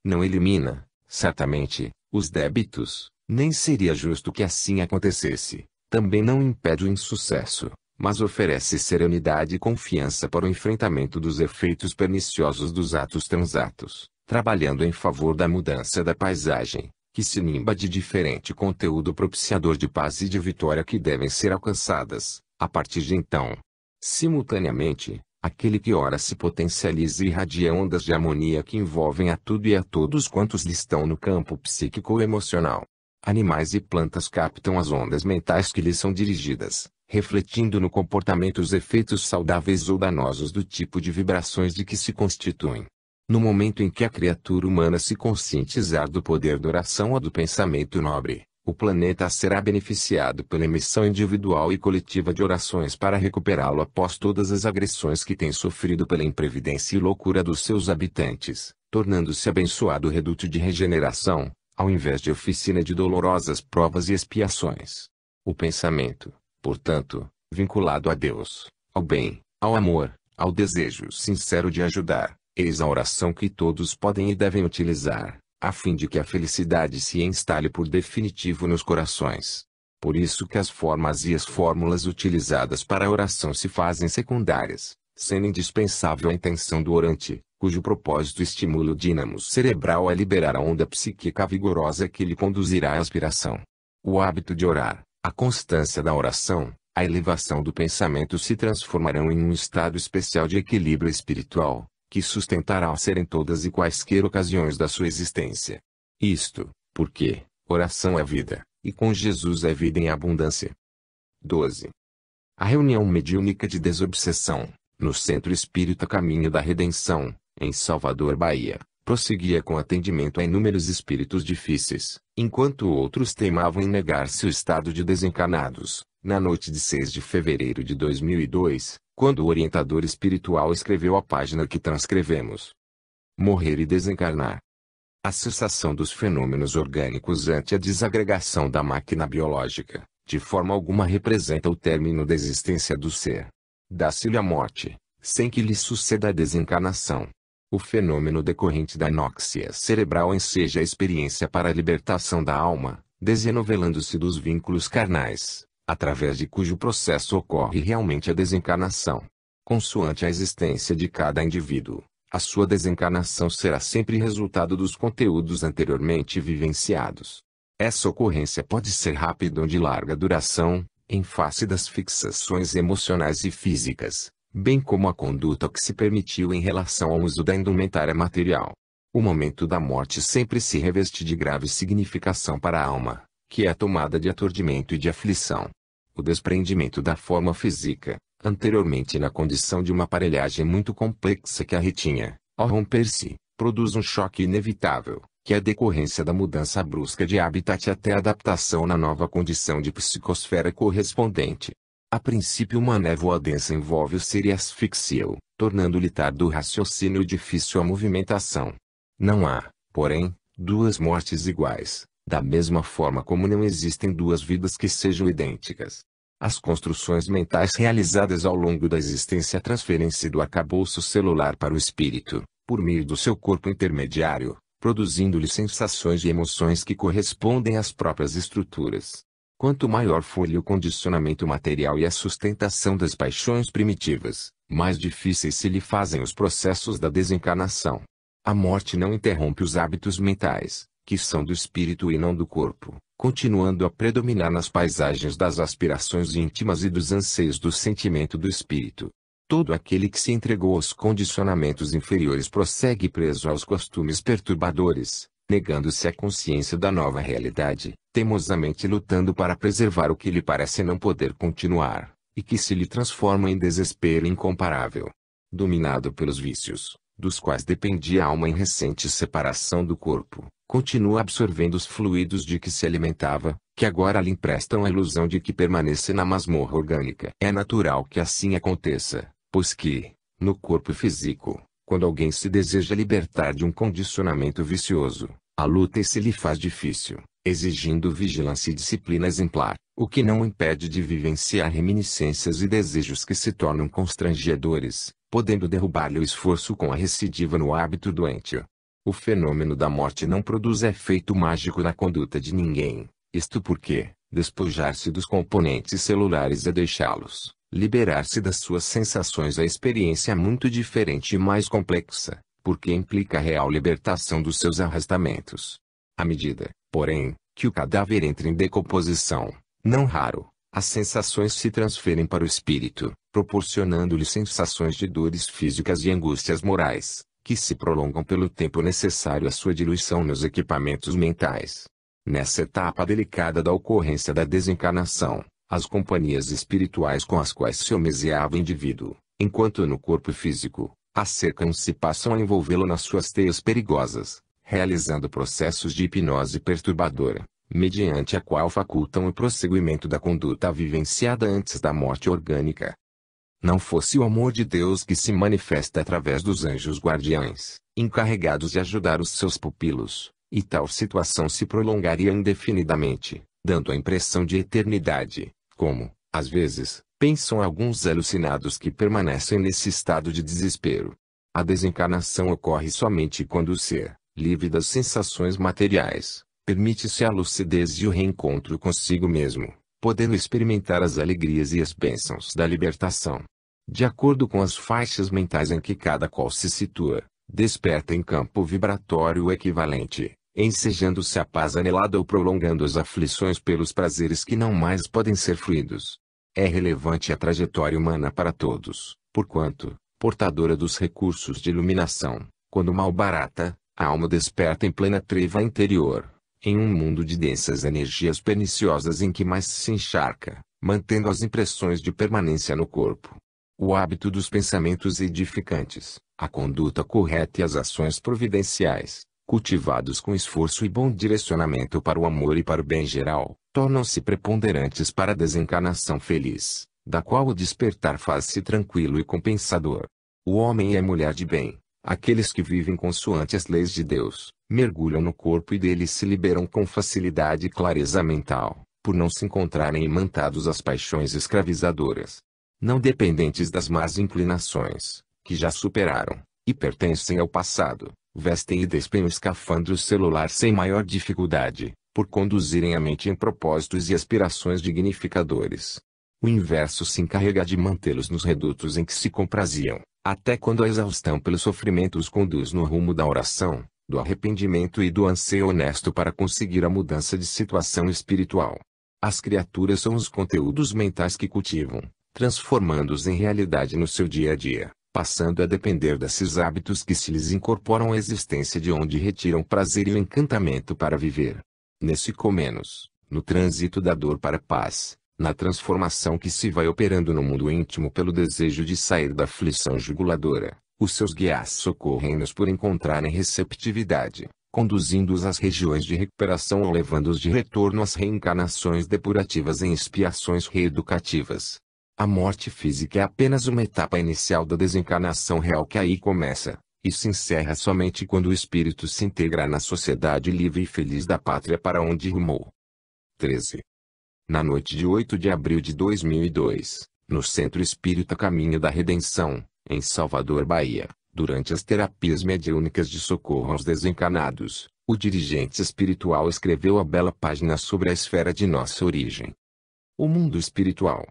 [SPEAKER 1] Não elimina, certamente, os débitos, nem seria justo que assim acontecesse. Também não impede o insucesso, mas oferece serenidade e confiança para o enfrentamento dos efeitos perniciosos dos atos transatos, trabalhando em favor da mudança da paisagem, que se nimba de diferente conteúdo propiciador de paz e de vitória que devem ser alcançadas, a partir de então. Simultaneamente, aquele que ora se potencializa e irradia ondas de harmonia que envolvem a tudo e a todos quantos lhe estão no campo psíquico-emocional. Animais e plantas captam as ondas mentais que lhes são dirigidas, refletindo no comportamento os efeitos saudáveis ou danosos do tipo de vibrações de que se constituem. No momento em que a criatura humana se conscientizar do poder da oração ou do pensamento nobre, o planeta será beneficiado pela emissão individual e coletiva de orações para recuperá-lo após todas as agressões que tem sofrido pela imprevidência e loucura dos seus habitantes, tornando-se abençoado reduto de regeneração, ao invés de oficina de dolorosas provas e expiações. O pensamento, portanto, vinculado a Deus, ao bem, ao amor, ao desejo sincero de ajudar, eis a oração que todos podem e devem utilizar, a fim de que a felicidade se instale por definitivo nos corações. Por isso que as formas e as fórmulas utilizadas para a oração se fazem secundárias, sendo indispensável a intenção do orante, cujo propósito estimula o dínamo cerebral a liberar a onda psíquica vigorosa que lhe conduzirá à aspiração. O hábito de orar, a constância da oração, a elevação do pensamento se transformarão em um estado especial de equilíbrio espiritual, que sustentará o ser em todas e quaisquer ocasiões da sua existência. Isto, porque, oração é vida, e com Jesus é vida em abundância. 12. A reunião mediúnica de desobsessão, no Centro Espírita Caminho da Redenção, em Salvador, Bahia, prosseguia com atendimento a inúmeros espíritos difíceis, enquanto outros teimavam em negar-se o estado de desencarnados. Na noite de 6 de fevereiro de 2002, quando o orientador espiritual escreveu a página que transcrevemos. Morrer e desencarnar. A cessação dos fenômenos orgânicos ante a desagregação da máquina biológica, de forma alguma representa o término da existência do ser. Dá-se-lhe a morte, sem que lhe suceda a desencarnação. O fenômeno decorrente da anóxia cerebral enseja a experiência para a libertação da alma, desenovelando-se dos vínculos carnais, através de cujo processo ocorre realmente a desencarnação. Consoante a existência de cada indivíduo, a sua desencarnação será sempre resultado dos conteúdos anteriormente vivenciados. Essa ocorrência pode ser rápida ou de larga duração, em face das fixações emocionais e físicas, bem como a conduta que se permitiu em relação ao uso da indumentária material. O momento da morte sempre se reveste de grave significação para a alma, que é tomada de aturdimento e de aflição. O desprendimento da forma física, anteriormente na condição de uma aparelhagem muito complexa que a retinha, Ao romper-se, produz um choque inevitável, que é decorrência da mudança brusca de habitat até a adaptação na nova condição de psicosfera correspondente. A princípio uma névoa densa envolve o ser e asfixia-o, tornando-lhe tardo o raciocínio e difícil a movimentação. Não há, porém, duas mortes iguais, da mesma forma como não existem duas vidas que sejam idênticas. As construções mentais realizadas ao longo da existência transferem-se do arcabouço celular para o espírito, por meio do seu corpo intermediário, produzindo-lhe sensações e emoções que correspondem às próprias estruturas. Quanto maior for-lhe o condicionamento material e a sustentação das paixões primitivas, mais difíceis se lhe fazem os processos da desencarnação. A morte não interrompe os hábitos mentais, que são do espírito e não do corpo, continuando a predominar nas paisagens das aspirações íntimas e dos anseios do sentimento do espírito. Todo aquele que se entregou aos condicionamentos inferiores prossegue preso aos costumes perturbadores, negando-se à consciência da nova realidade, teimosamente lutando para preservar o que lhe parece não poder continuar, e que se lhe transforma em desespero incomparável. Dominado pelos vícios, dos quais dependia a alma em recente separação do corpo, continua absorvendo os fluidos de que se alimentava, que agora lhe emprestam a ilusão de que permanece na masmorra orgânica. É natural que assim aconteça, pois que, no corpo físico, quando alguém se deseja libertar de um condicionamento vicioso, a luta se lhe faz difícil, exigindo vigilância e disciplina exemplar, o que não o impede de vivenciar reminiscências e desejos que se tornam constrangedores, podendo derrubar-lhe o esforço com a recidiva no hábito doentio. O fenômeno da morte não produz efeito mágico na conduta de ninguém, isto porque, despojar-se dos componentes celulares é deixá-los, liberar-se das suas sensações. A experiência é muito diferente e mais complexa, porque implica a real libertação dos seus arrastamentos. À medida, porém, que o cadáver entra em decomposição, não raro, as sensações se transferem para o espírito, proporcionando-lhe sensações de dores físicas e angústias morais, que se prolongam pelo tempo necessário à sua diluição nos equipamentos mentais. Nessa etapa delicada da ocorrência da desencarnação, as companhias espirituais com as quais se homenageava o indivíduo, enquanto no corpo físico, acercam-se e passam a envolvê-lo nas suas teias perigosas, realizando processos de hipnose perturbadora, mediante a qual facultam o prosseguimento da conduta vivenciada antes da morte orgânica. Não fosse o amor de Deus que se manifesta através dos anjos guardiães, encarregados de ajudar os seus pupilos, e tal situação se prolongaria indefinidamente, dando a impressão de eternidade, como, às vezes, pensam alguns alucinados que permanecem nesse estado de desespero. A desencarnação ocorre somente quando o ser, livre das sensações materiais, permite-se a lucidez e o reencontro consigo mesmo, podendo experimentar as alegrias e as bênçãos da libertação. De acordo com as faixas mentais em que cada qual se situa, desperta em campo vibratório equivalente, ensejando-se a paz anelada ou prolongando as aflições pelos prazeres que não mais podem ser fruídos. É relevante a trajetória humana para todos, porquanto, portadora dos recursos de iluminação, quando mal barata, a alma desperta em plena treva interior, em um mundo de densas energias perniciosas em que mais se encharca, mantendo as impressões de permanência no corpo. O hábito dos pensamentos edificantes, a conduta correta e as ações providenciais, cultivados com esforço e bom direcionamento para o amor e para o bem geral, tornam-se preponderantes para a desencarnação feliz, da qual o despertar faz-se tranquilo e compensador. O homem e a mulher de bem, aqueles que vivem consoante as leis de Deus, mergulham no corpo e dele se liberam com facilidade e clareza mental, por não se encontrarem imantados às paixões escravizadoras. Não dependentes das más inclinações, que já superaram, e pertencem ao passado, vestem e despem o escafandro celular sem maior dificuldade, por conduzirem a mente em propósitos e aspirações dignificadores. O inverso se encarrega de mantê-los nos redutos em que se compraziam, até quando a exaustão pelo sofrimento os conduz no rumo da oração, do arrependimento e do anseio honesto para conseguir a mudança de situação espiritual. As criaturas são os conteúdos mentais que cultivam, transformando-os em realidade no seu dia a dia, passando a depender desses hábitos que se lhes incorporam à existência de onde retiram prazer e o encantamento para viver. Nesse comenos, no trânsito da dor para a paz, na transformação que se vai operando no mundo íntimo pelo desejo de sair da aflição juguladora, Os seus guias socorrem-nos por encontrarem receptividade, conduzindo-os às regiões de recuperação ou levando-os de retorno às reencarnações depurativas em expiações reeducativas. A morte física é apenas uma etapa inicial da desencarnação real que aí começa, e se encerra somente quando o espírito se integra na sociedade livre e feliz da pátria para onde rumou. 13. Na noite de 8 de abril de 2002, no Centro Espírita Caminho da Redenção, em Salvador, Bahia, durante as terapias mediúnicas de socorro aos desencarnados, o dirigente espiritual escreveu a bela página sobre a esfera de nossa origem. O mundo espiritual.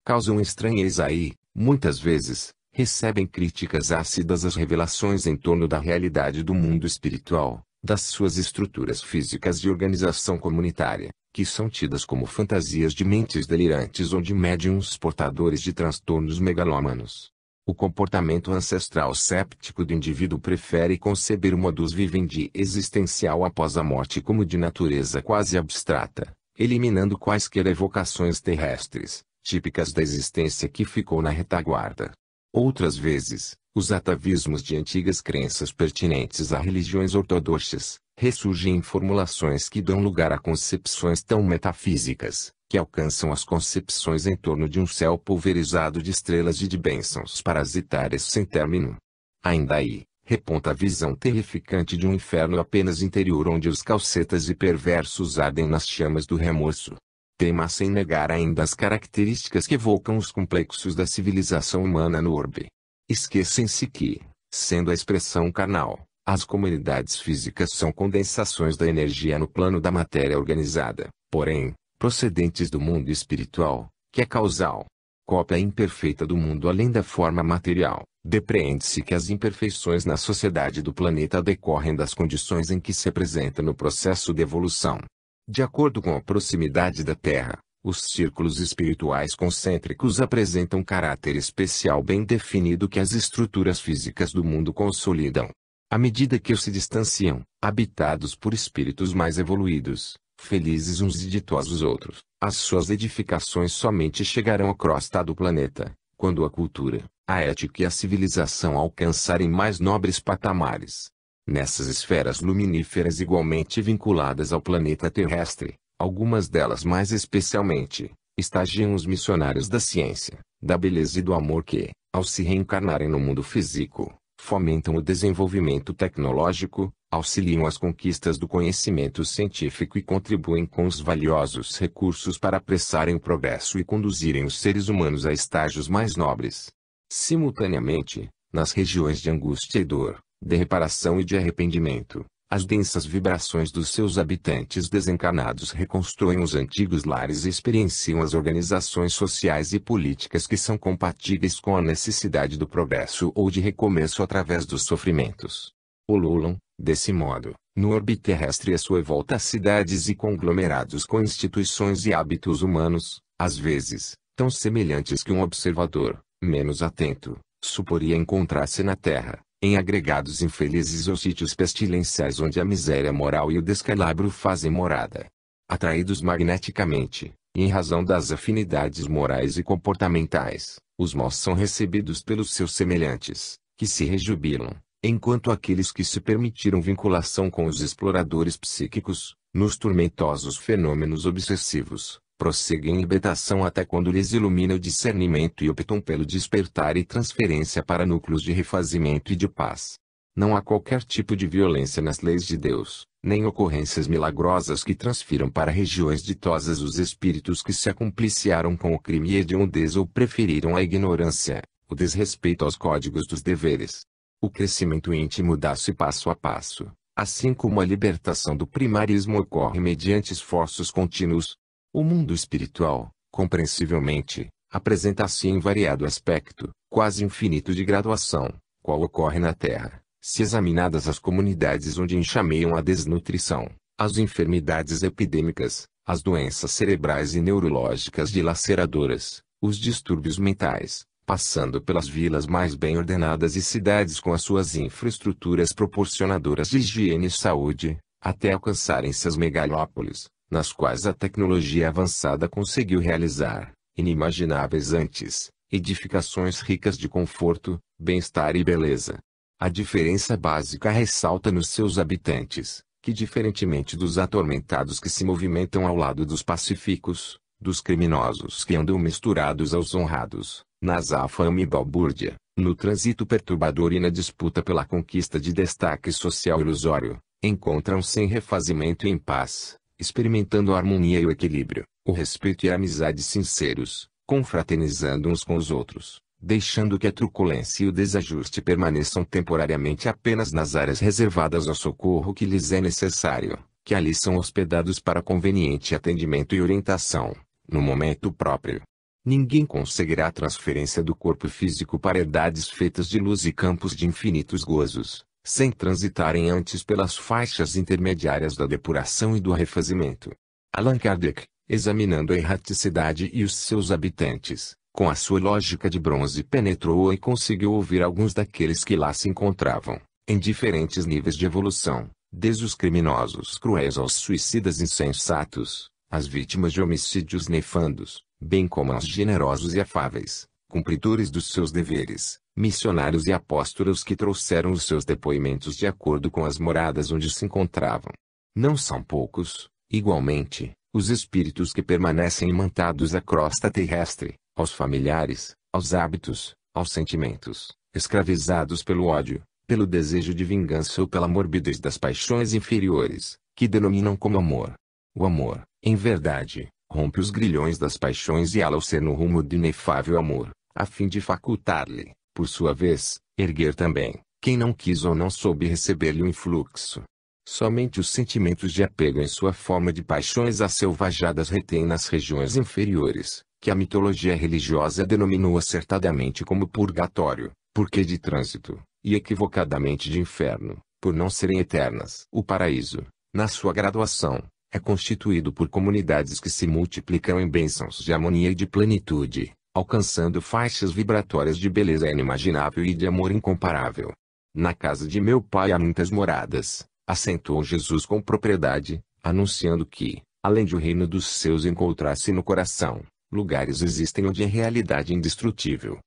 [SPEAKER 1] Causam estranheza aí, muitas vezes, recebem críticas ácidas as revelações em torno da realidade do mundo espiritual, das suas estruturas físicas de organização comunitária, que são tidas como fantasias de mentes delirantes ou de médiuns portadores de transtornos megalômanos. O comportamento ancestral séptico do indivíduo prefere conceber o modus vivendi existencial após a morte como de natureza quase abstrata, eliminando quaisquer evocações terrestres, típicas da existência que ficou na retaguarda. Outras vezes, os atavismos de antigas crenças pertinentes a religiões ortodoxas, ressurgem em formulações que dão lugar a concepções tão metafísicas, que alcançam as concepções em torno de um céu pulverizado de estrelas e de bênçãos parasitárias sem término. Ainda aí, reponta a visão terrificante de um inferno apenas interior onde os calcetas e perversos ardem nas chamas do remorso. Tema sem negar ainda as características que evocam os complexos da civilização humana no orbe. Esquecem-se que, sendo a expressão carnal, as comunidades físicas são condensações da energia no plano da matéria organizada, porém, procedentes do mundo espiritual, que é causal. Cópia imperfeita do mundo além da forma material, depreende-se que as imperfeições na sociedade do planeta decorrem das condições em que se apresenta no processo de evolução. De acordo com a proximidade da Terra, os círculos espirituais concêntricos apresentam caráter especial bem definido que as estruturas físicas do mundo consolidam. À medida que se distanciam, habitados por espíritos mais evoluídos, felizes uns e ditosos outros, as suas edificações somente chegarão à crosta do planeta, quando a cultura, a ética e a civilização alcançarem mais nobres patamares. Nessas esferas luminíferas igualmente vinculadas ao planeta terrestre, algumas delas mais especialmente, estagiam os missionários da ciência, da beleza e do amor que, ao se reencarnarem no mundo físico, fomentam o desenvolvimento tecnológico, auxiliam as conquistas do conhecimento científico e contribuem com os valiosos recursos para apressarem o progresso e conduzirem os seres humanos a estágios mais nobres. Simultaneamente, nas regiões de angústia e dor, de reparação e de arrependimento, as densas vibrações dos seus habitantes desencarnados reconstroem os antigos lares e experienciam as organizações sociais e políticas que são compatíveis com a necessidade do progresso ou de recomeço através dos sofrimentos. Pululam, desse modo, no orbe terrestre à sua volta cidades e conglomerados com instituições e hábitos humanos, às vezes, tão semelhantes que um observador, menos atento, suporia encontrar-se na Terra, em agregados infelizes ou sítios pestilenciais onde a miséria moral e o descalabro fazem morada. Atraídos magneticamente, e em razão das afinidades morais e comportamentais, os maus são recebidos pelos seus semelhantes, que se rejubilam, enquanto aqueles que se permitiram vinculação com os exploradores psíquicos, nos tormentosos fenômenos obsessivos, prosseguem em hebetação até quando lhes ilumina o discernimento e optam pelo despertar e transferência para núcleos de refazimento e de paz. Não há qualquer tipo de violência nas leis de Deus, nem ocorrências milagrosas que transfiram para regiões ditosas os espíritos que se acompliciaram com o crime e hediondez ou preferiram a ignorância, o desrespeito aos códigos dos deveres. O crescimento íntimo dá-se passo a passo, assim como a libertação do primarismo ocorre mediante esforços contínuos. O mundo espiritual, compreensivelmente, apresenta-se em variado aspecto, quase infinito de graduação, qual ocorre na Terra, se examinadas as comunidades onde enxameiam a desnutrição, as enfermidades epidêmicas, as doenças cerebrais e neurológicas dilaceradoras, os distúrbios mentais, passando pelas vilas mais bem ordenadas e cidades com as suas infraestruturas proporcionadoras de higiene e saúde, até alcançarem-se as megalópolis, nas quais a tecnologia avançada conseguiu realizar, inimagináveis antes, edificações ricas de conforto, bem-estar e beleza. A diferença básica ressalta nos seus habitantes, que diferentemente dos atormentados que se movimentam ao lado dos pacíficos, dos criminosos que andam misturados aos honrados, na azáfama e balbúrdia, no trânsito perturbador e na disputa pela conquista de destaque social ilusório, encontram-se em refazimento e em paz, experimentando a harmonia e o equilíbrio, o respeito e a amizade sinceros, confraternizando uns com os outros, deixando que a truculência e o desajuste permaneçam temporariamente apenas nas áreas reservadas ao socorro que lhes é necessário, que ali são hospedados para conveniente atendimento e orientação, no momento próprio. Ninguém conseguirá a transferência do corpo físico para herdades feitas de luz e campos de infinitos gozos, sem transitarem antes pelas faixas intermediárias da depuração e do refazimento. Allan Kardec, examinando a erraticidade e os seus habitantes, com a sua lógica de bronze penetrou e conseguiu ouvir alguns daqueles que lá se encontravam, em diferentes níveis de evolução, desde os criminosos cruéis aos suicidas insensatos, as vítimas de homicídios nefandos, bem como aos generosos e afáveis, cumpridores dos seus deveres, missionários e apóstolos que trouxeram os seus depoimentos de acordo com as moradas onde se encontravam. Não são poucos, igualmente, os espíritos que permanecem imantados à crosta terrestre, aos familiares, aos hábitos, aos sentimentos, escravizados pelo ódio, pelo desejo de vingança ou pela morbidez das paixões inferiores, que denominam como amor. O amor, em verdade, rompe os grilhões das paixões e ala-o ser no rumo do inefável amor, a fim de facultar-lhe, por sua vez, erguer também, quem não quis ou não soube receber-lhe o influxo. Somente os sentimentos de apego em sua forma de paixões asselvajadas retêm nas regiões inferiores, que a mitologia religiosa denominou acertadamente como purgatório, porque de trânsito, e equivocadamente de inferno, por não serem eternas. O paraíso, na sua graduação, é constituído por comunidades que se multiplicam em bênçãos de harmonia e de plenitude, alcançando faixas vibratórias de beleza inimaginável e de amor incomparável. Na casa de meu pai há muitas moradas, assentou Jesus com propriedade, anunciando que, além de o reino dos seus encontrar-se no coração, lugares existem onde é realidade indestrutível.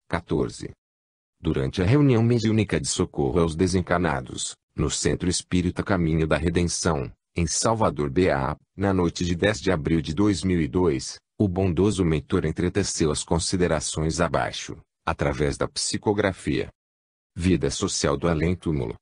[SPEAKER 1] 14. Durante a reunião mediúnica de socorro aos desencarnados, no Centro Espírita Caminho da Redenção, em Salvador BA, na noite de 10 de abril de 2002, o bondoso mentor entreteceu as considerações abaixo, através da psicografia. Vida social do além-túmulo.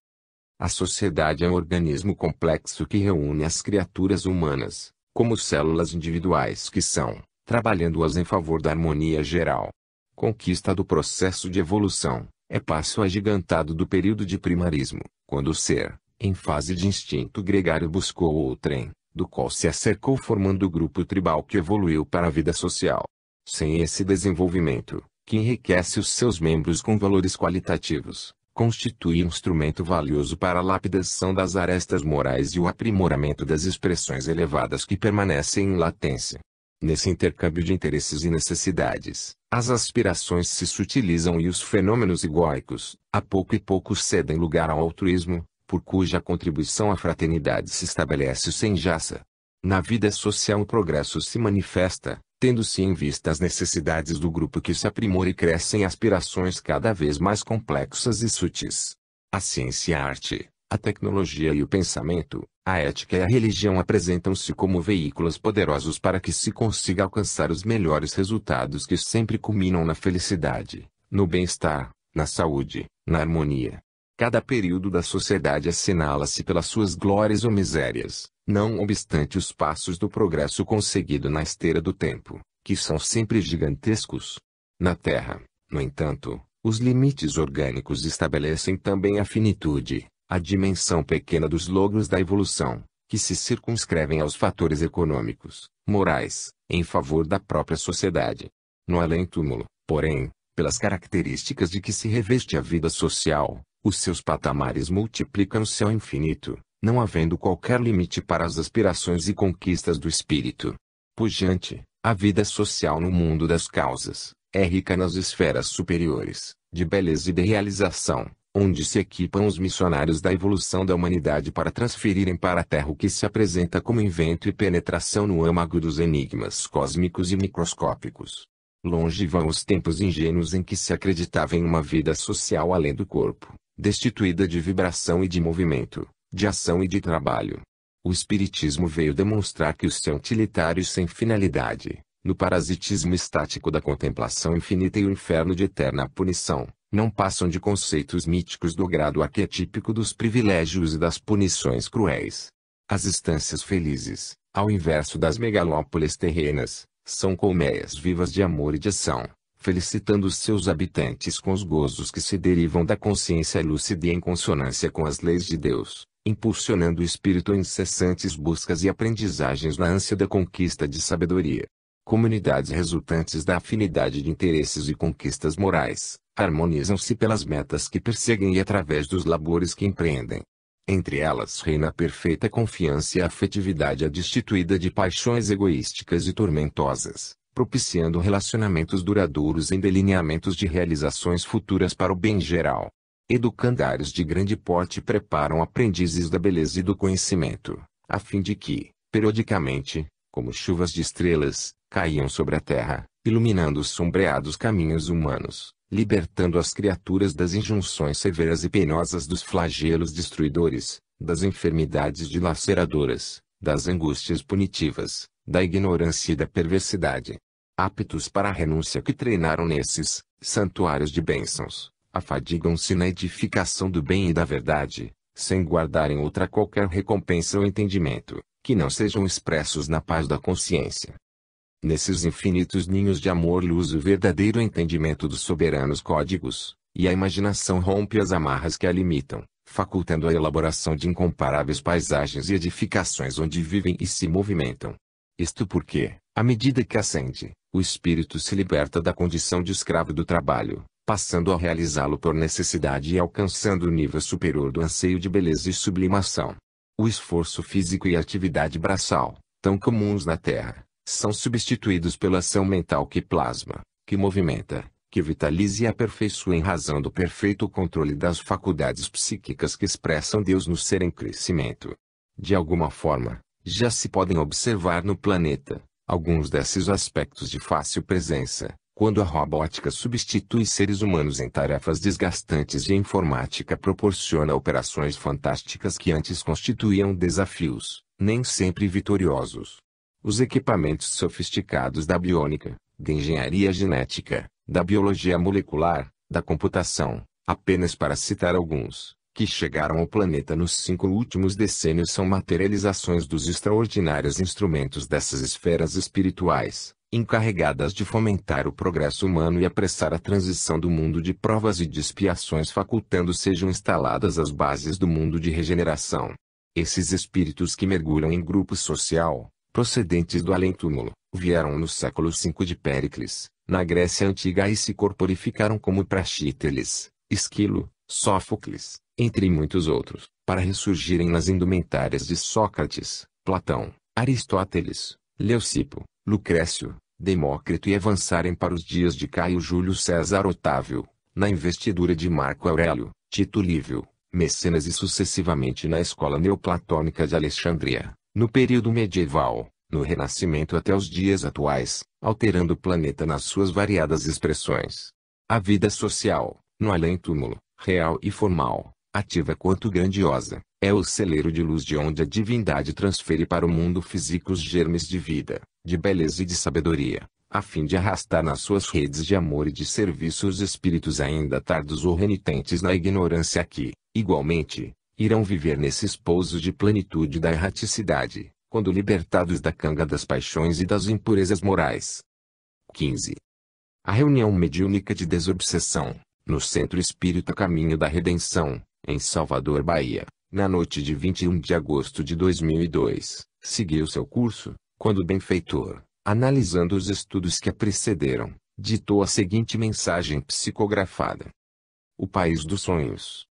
[SPEAKER 1] A sociedade é um organismo complexo que reúne as criaturas humanas, como células individuais que são, trabalhando-as em favor da harmonia geral. Conquista do processo de evolução, é passo agigantado do período de primarismo, quando o ser, em fase de instinto gregário buscou o outrem, do qual se acercou formando o grupo tribal que evoluiu para a vida social. Sem esse desenvolvimento, que enriquece os seus membros com valores qualitativos, constitui um instrumento valioso para a lapidação das arestas morais e o aprimoramento das expressões elevadas que permanecem em latência. Nesse intercâmbio de interesses e necessidades, as aspirações se sutilizam e os fenômenos egóicos, a pouco e pouco cedem lugar ao altruísmo, por cuja contribuição a fraternidade se estabelece sem jaça. Na vida social o progresso se manifesta, tendo-se em vista as necessidades do grupo que se aprimora e crescem aspirações cada vez mais complexas e sutis. A ciência e a arte, a tecnologia e o pensamento, a ética e a religião apresentam-se como veículos poderosos para que se consiga alcançar os melhores resultados que sempre culminam na felicidade, no bem-estar, na saúde, na harmonia. Cada período da sociedade assinala-se pelas suas glórias ou misérias, não obstante os passos do progresso conseguido na esteira do tempo, que são sempre gigantescos. Na Terra, no entanto, os limites orgânicos estabelecem também a finitude, a dimensão pequena dos logros da evolução, que se circunscrevem aos fatores econômicos, morais, em favor da própria sociedade. No além-túmulo, porém, pelas características de que se reveste a vida social, os seus patamares multiplicam-se ao infinito, não havendo qualquer limite para as aspirações e conquistas do espírito. Pujante, a vida social no mundo das causas, é rica nas esferas superiores, de beleza e de realização, onde se equipam os missionários da evolução da humanidade para transferirem para a Terra o que se apresenta como invento e penetração no âmago dos enigmas cósmicos e microscópicos. Longe vão os tempos ingênuos em que se acreditava em uma vida social além do corpo, destituída de vibração e de movimento, de ação e de trabalho. O Espiritismo veio demonstrar que o ser utilitário sem finalidade, no parasitismo estático da contemplação infinita e o inferno de eterna punição, não passam de conceitos míticos do grado arquetípico dos privilégios e das punições cruéis. As instâncias felizes, ao inverso das megalópolis terrenas, são colmeias vivas de amor e de ação, felicitando os seus habitantes com os gozos que se derivam da consciência lúcida e em consonância com as leis de Deus, impulsionando o espírito em incessantes buscas e aprendizagens na ânsia da conquista de sabedoria. Comunidades resultantes da afinidade de interesses e conquistas morais, harmonizam-se pelas metas que perseguem e através dos labores que empreendem. Entre elas reina a perfeita confiança e a afetividade destituída de paixões egoísticas e tormentosas, propiciando relacionamentos duradouros em delineamentos de realizações futuras para o bem geral. Educandários de grande porte preparam aprendizes da beleza e do conhecimento, a fim de que, periodicamente, como chuvas de estrelas, caíam sobre a terra, iluminando os sombreados caminhos humanos, libertando as criaturas das injunções severas e penosas dos flagelos destruidores, das enfermidades dilaceradoras, das angústias punitivas, da ignorância e da perversidade. Aptos para a renúncia que treinaram nesses santuários de bênçãos, afadigam-se na edificação do bem e da verdade, sem guardarem outra qualquer recompensa ou entendimento, que não sejam expressos na paz da consciência. Nesses infinitos ninhos de amor luz o verdadeiro entendimento dos soberanos códigos, e a imaginação rompe as amarras que a limitam, facultando a elaboração de incomparáveis paisagens e edificações onde vivem e se movimentam. Isto porque, à medida que ascende, o espírito se liberta da condição de escravo do trabalho, passando a realizá-lo por necessidade e alcançando o nível superior do anseio de beleza e sublimação. O esforço físico e a atividade braçal, tão comuns na Terra, são substituídos pela ação mental que plasma, que movimenta, que vitaliza e aperfeiçoa em razão do perfeito controle das faculdades psíquicas que expressam Deus no ser em crescimento. De alguma forma, já se podem observar no planeta alguns desses aspectos de fácil presença, quando a robótica substitui seres humanos em tarefas desgastantes e a informática proporciona operações fantásticas que antes constituíam desafios, nem sempre vitoriosos. Os equipamentos sofisticados da biônica, da engenharia genética, da biologia molecular, da computação, apenas para citar alguns, que chegaram ao planeta nos 5 últimos decênios são materializações dos extraordinários instrumentos dessas esferas espirituais, encarregadas de fomentar o progresso humano e apressar a transição do mundo de provas e de expiações facultando sejam instaladas as bases do mundo de regeneração. Esses espíritos que mergulham em grupo social, procedentes do além-túmulo, vieram no século V de Péricles, na Grécia Antiga e se corporificaram como Praxíteles, Esquilo, Sófocles, entre muitos outros, para ressurgirem nas indumentárias de Sócrates, Platão, Aristóteles, Leucipo, Lucrécio, Demócrito e avançarem para os dias de Caio Júlio César Otávio, na investidura de Marco Aurélio, Tito Livio, Mecenas e sucessivamente na escola neoplatônica de Alexandria, no período medieval, no Renascimento até os dias atuais, alterando o planeta nas suas variadas expressões. A vida social, no além-túmulo, real e formal, ativa quanto grandiosa, é o celeiro de luz de onde a divindade transfere para o mundo físico os germes de vida, de beleza e de sabedoria, a fim de arrastar nas suas redes de amor e de serviço os espíritos ainda tardos ou renitentes na ignorância que, igualmente, irão viver nesses pousos de plenitude da erraticidade, quando libertados da canga das paixões e das impurezas morais. 15. A reunião mediúnica de desobsessão, no Centro Espírita Caminho da Redenção, em Salvador, Bahia, na noite de 21 de agosto de 2002, seguiu seu curso, quando o benfeitor, analisando os estudos que a precederam, ditou a seguinte mensagem psicografada: O país dos sonhos.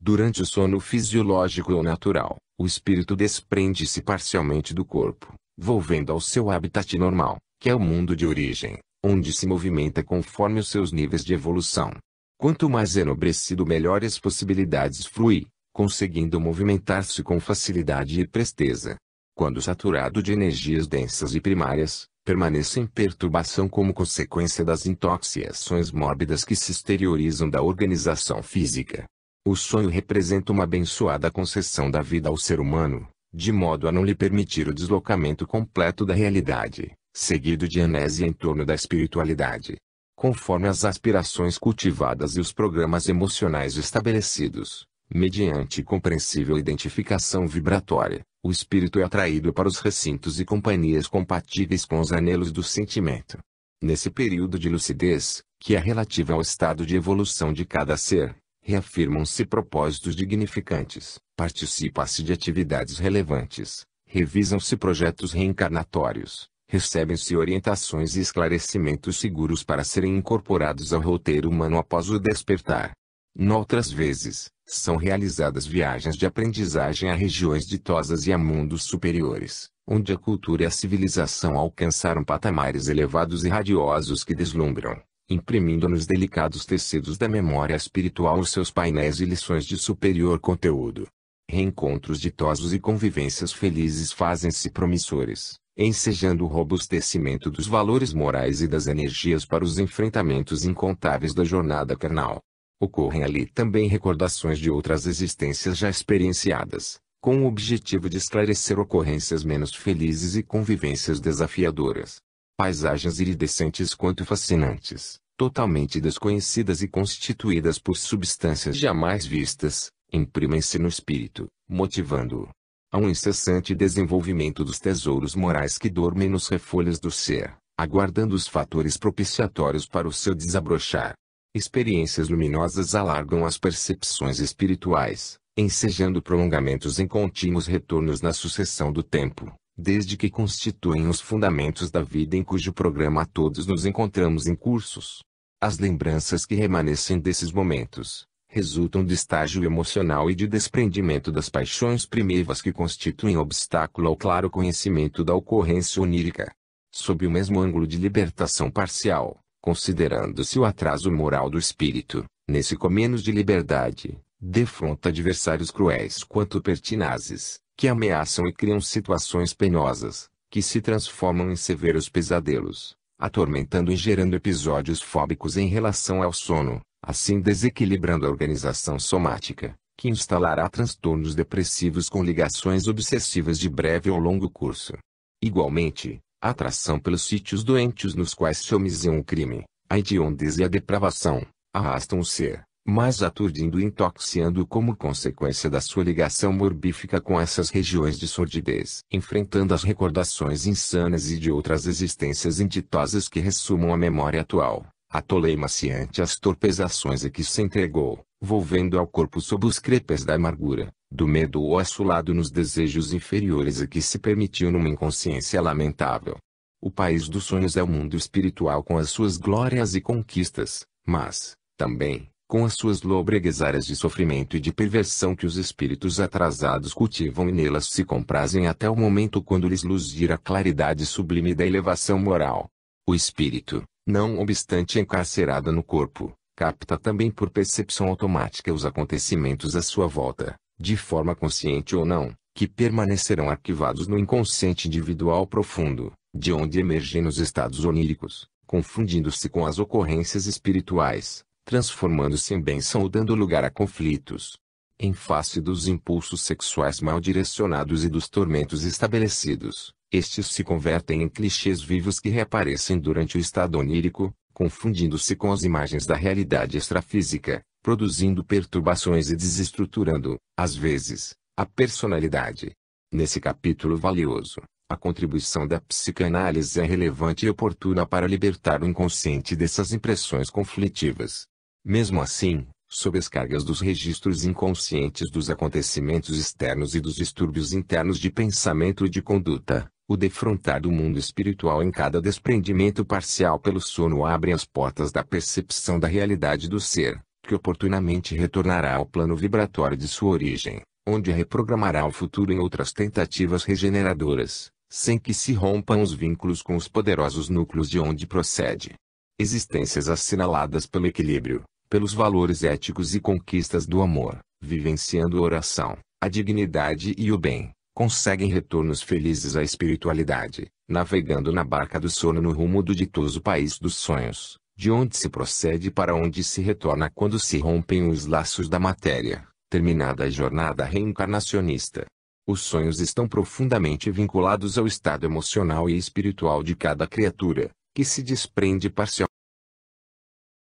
[SPEAKER 1] Durante o sono fisiológico ou natural, o espírito desprende-se parcialmente do corpo, volvendo ao seu habitat normal, que é o mundo de origem, onde se movimenta conforme os seus níveis de evolução. Quanto mais enobrecido, melhores possibilidades frui, conseguindo movimentar-se com facilidade e presteza. Quando saturado de energias densas e primárias, Permaneça em perturbação como consequência das intoxicações mórbidas que se exteriorizam da organização física. O sonho representa uma abençoada concessão da vida ao ser humano, de modo a não lhe permitir o deslocamento completo da realidade, seguido de amnésia em torno da espiritualidade. Conforme as aspirações cultivadas e os programas emocionais estabelecidos, mediante compreensível identificação vibratória, o espírito é atraído para os recintos e companhias compatíveis com os anelos do sentimento. Nesse período de lucidez, que é relativa ao estado de evolução de cada ser, reafirmam-se propósitos dignificantes, participa-se de atividades relevantes, revisam-se projetos reencarnatórios, recebem-se orientações e esclarecimentos seguros para serem incorporados ao roteiro humano após o despertar. Noutras vezes, são realizadas viagens de aprendizagem a regiões ditosas e a mundos superiores, onde a cultura e a civilização alcançaram patamares elevados e radiosos que deslumbram, imprimindo nos delicados tecidos da memória espiritual os seus painéis e lições de superior conteúdo. Reencontros ditosos e convivências felizes fazem-se promissores, ensejando o robustecimento dos valores morais e das energias para os enfrentamentos incontáveis da jornada carnal. Ocorrem ali também recordações de outras existências já experienciadas, com o objetivo de esclarecer ocorrências menos felizes e convivências desafiadoras. Paisagens iridescentes quanto fascinantes, totalmente desconhecidas e constituídas por substâncias jamais vistas, imprimem-se no espírito, motivando-o a um incessante desenvolvimento dos tesouros morais que dormem nos refolhos do ser, aguardando os fatores propiciatórios para o seu desabrochar. Experiências luminosas alargam as percepções espirituais, ensejando prolongamentos em contínuos retornos na sucessão do tempo, desde que constituem os fundamentos da vida em cujo programa todos nos encontramos incursos. As lembranças que remanescem desses momentos, resultam do estágio emocional e de desprendimento das paixões primeiras que constituem obstáculo ao claro conhecimento da ocorrência onírica. Sob o mesmo ângulo de libertação parcial, considerando-se o atraso moral do espírito, nesse comenos de liberdade, defronta adversários cruéis quanto pertinazes, que ameaçam e criam situações penosas, que se transformam em severos pesadelos, atormentando e gerando episódios fóbicos em relação ao sono, assim desequilibrando a organização somática, que instalará transtornos depressivos com ligações obsessivas de breve ou longo curso. Igualmente, a atração pelos sítios doentes nos quais se omisiam o crime, a hediondez e a depravação, arrastam o ser, mas aturdindo e intoxicando como consequência da sua ligação morbífica com essas regiões de sordidez. Enfrentando as recordações insanas e de outras existências inditosas que ressumam a memória atual, atoleima-se ante as torpezações a que se entregou, volvendo ao corpo sob os crepes da amargura, do medo ou assolado nos desejos inferiores a que se permitiu numa inconsciência lamentável. O país dos sonhos é o mundo espiritual com as suas glórias e conquistas, mas, também, com as suas lôbregas áreas de sofrimento e de perversão que os espíritos atrasados cultivam e nelas se comprazem até o momento quando lhes luzir a claridade sublime da elevação moral. O espírito, não obstante encarcerado no corpo, capta também por percepção automática os acontecimentos à sua volta, de forma consciente ou não, que permanecerão arquivados no inconsciente individual profundo, de onde emergem nos estados oníricos, confundindo-se com as ocorrências espirituais, transformando-se em bênção ou dando lugar a conflitos. Em face dos impulsos sexuais mal direcionados e dos tormentos estabelecidos, estes se convertem em clichês vivos que reaparecem durante o estado onírico, confundindo-se com as imagens da realidade extrafísica, produzindo perturbações e desestruturando, às vezes, a personalidade. Nesse capítulo valioso, a contribuição da psicanálise é relevante e oportuna para libertar o inconsciente dessas impressões conflitivas. Mesmo assim, sob as cargas dos registros inconscientes dos acontecimentos externos e dos distúrbios internos de pensamento e de conduta, o defrontar do mundo espiritual em cada desprendimento parcial pelo sono abre as portas da percepção da realidade do ser, que oportunamente retornará ao plano vibratório de sua origem, onde reprogramará o futuro em outras tentativas regeneradoras, sem que se rompam os vínculos com os poderosos núcleos de onde procede. Existências assinaladas pelo equilíbrio, pelos valores éticos e conquistas do amor, vivenciando a oração, a dignidade e o bem, conseguem retornos felizes à espiritualidade, navegando na barca do sono no rumo do ditoso país dos sonhos, de onde se procede para onde se retorna quando se rompem os laços da matéria, terminada a jornada reencarnacionista. Os sonhos estão profundamente vinculados ao estado emocional e espiritual de cada criatura, que se desprende parcialmente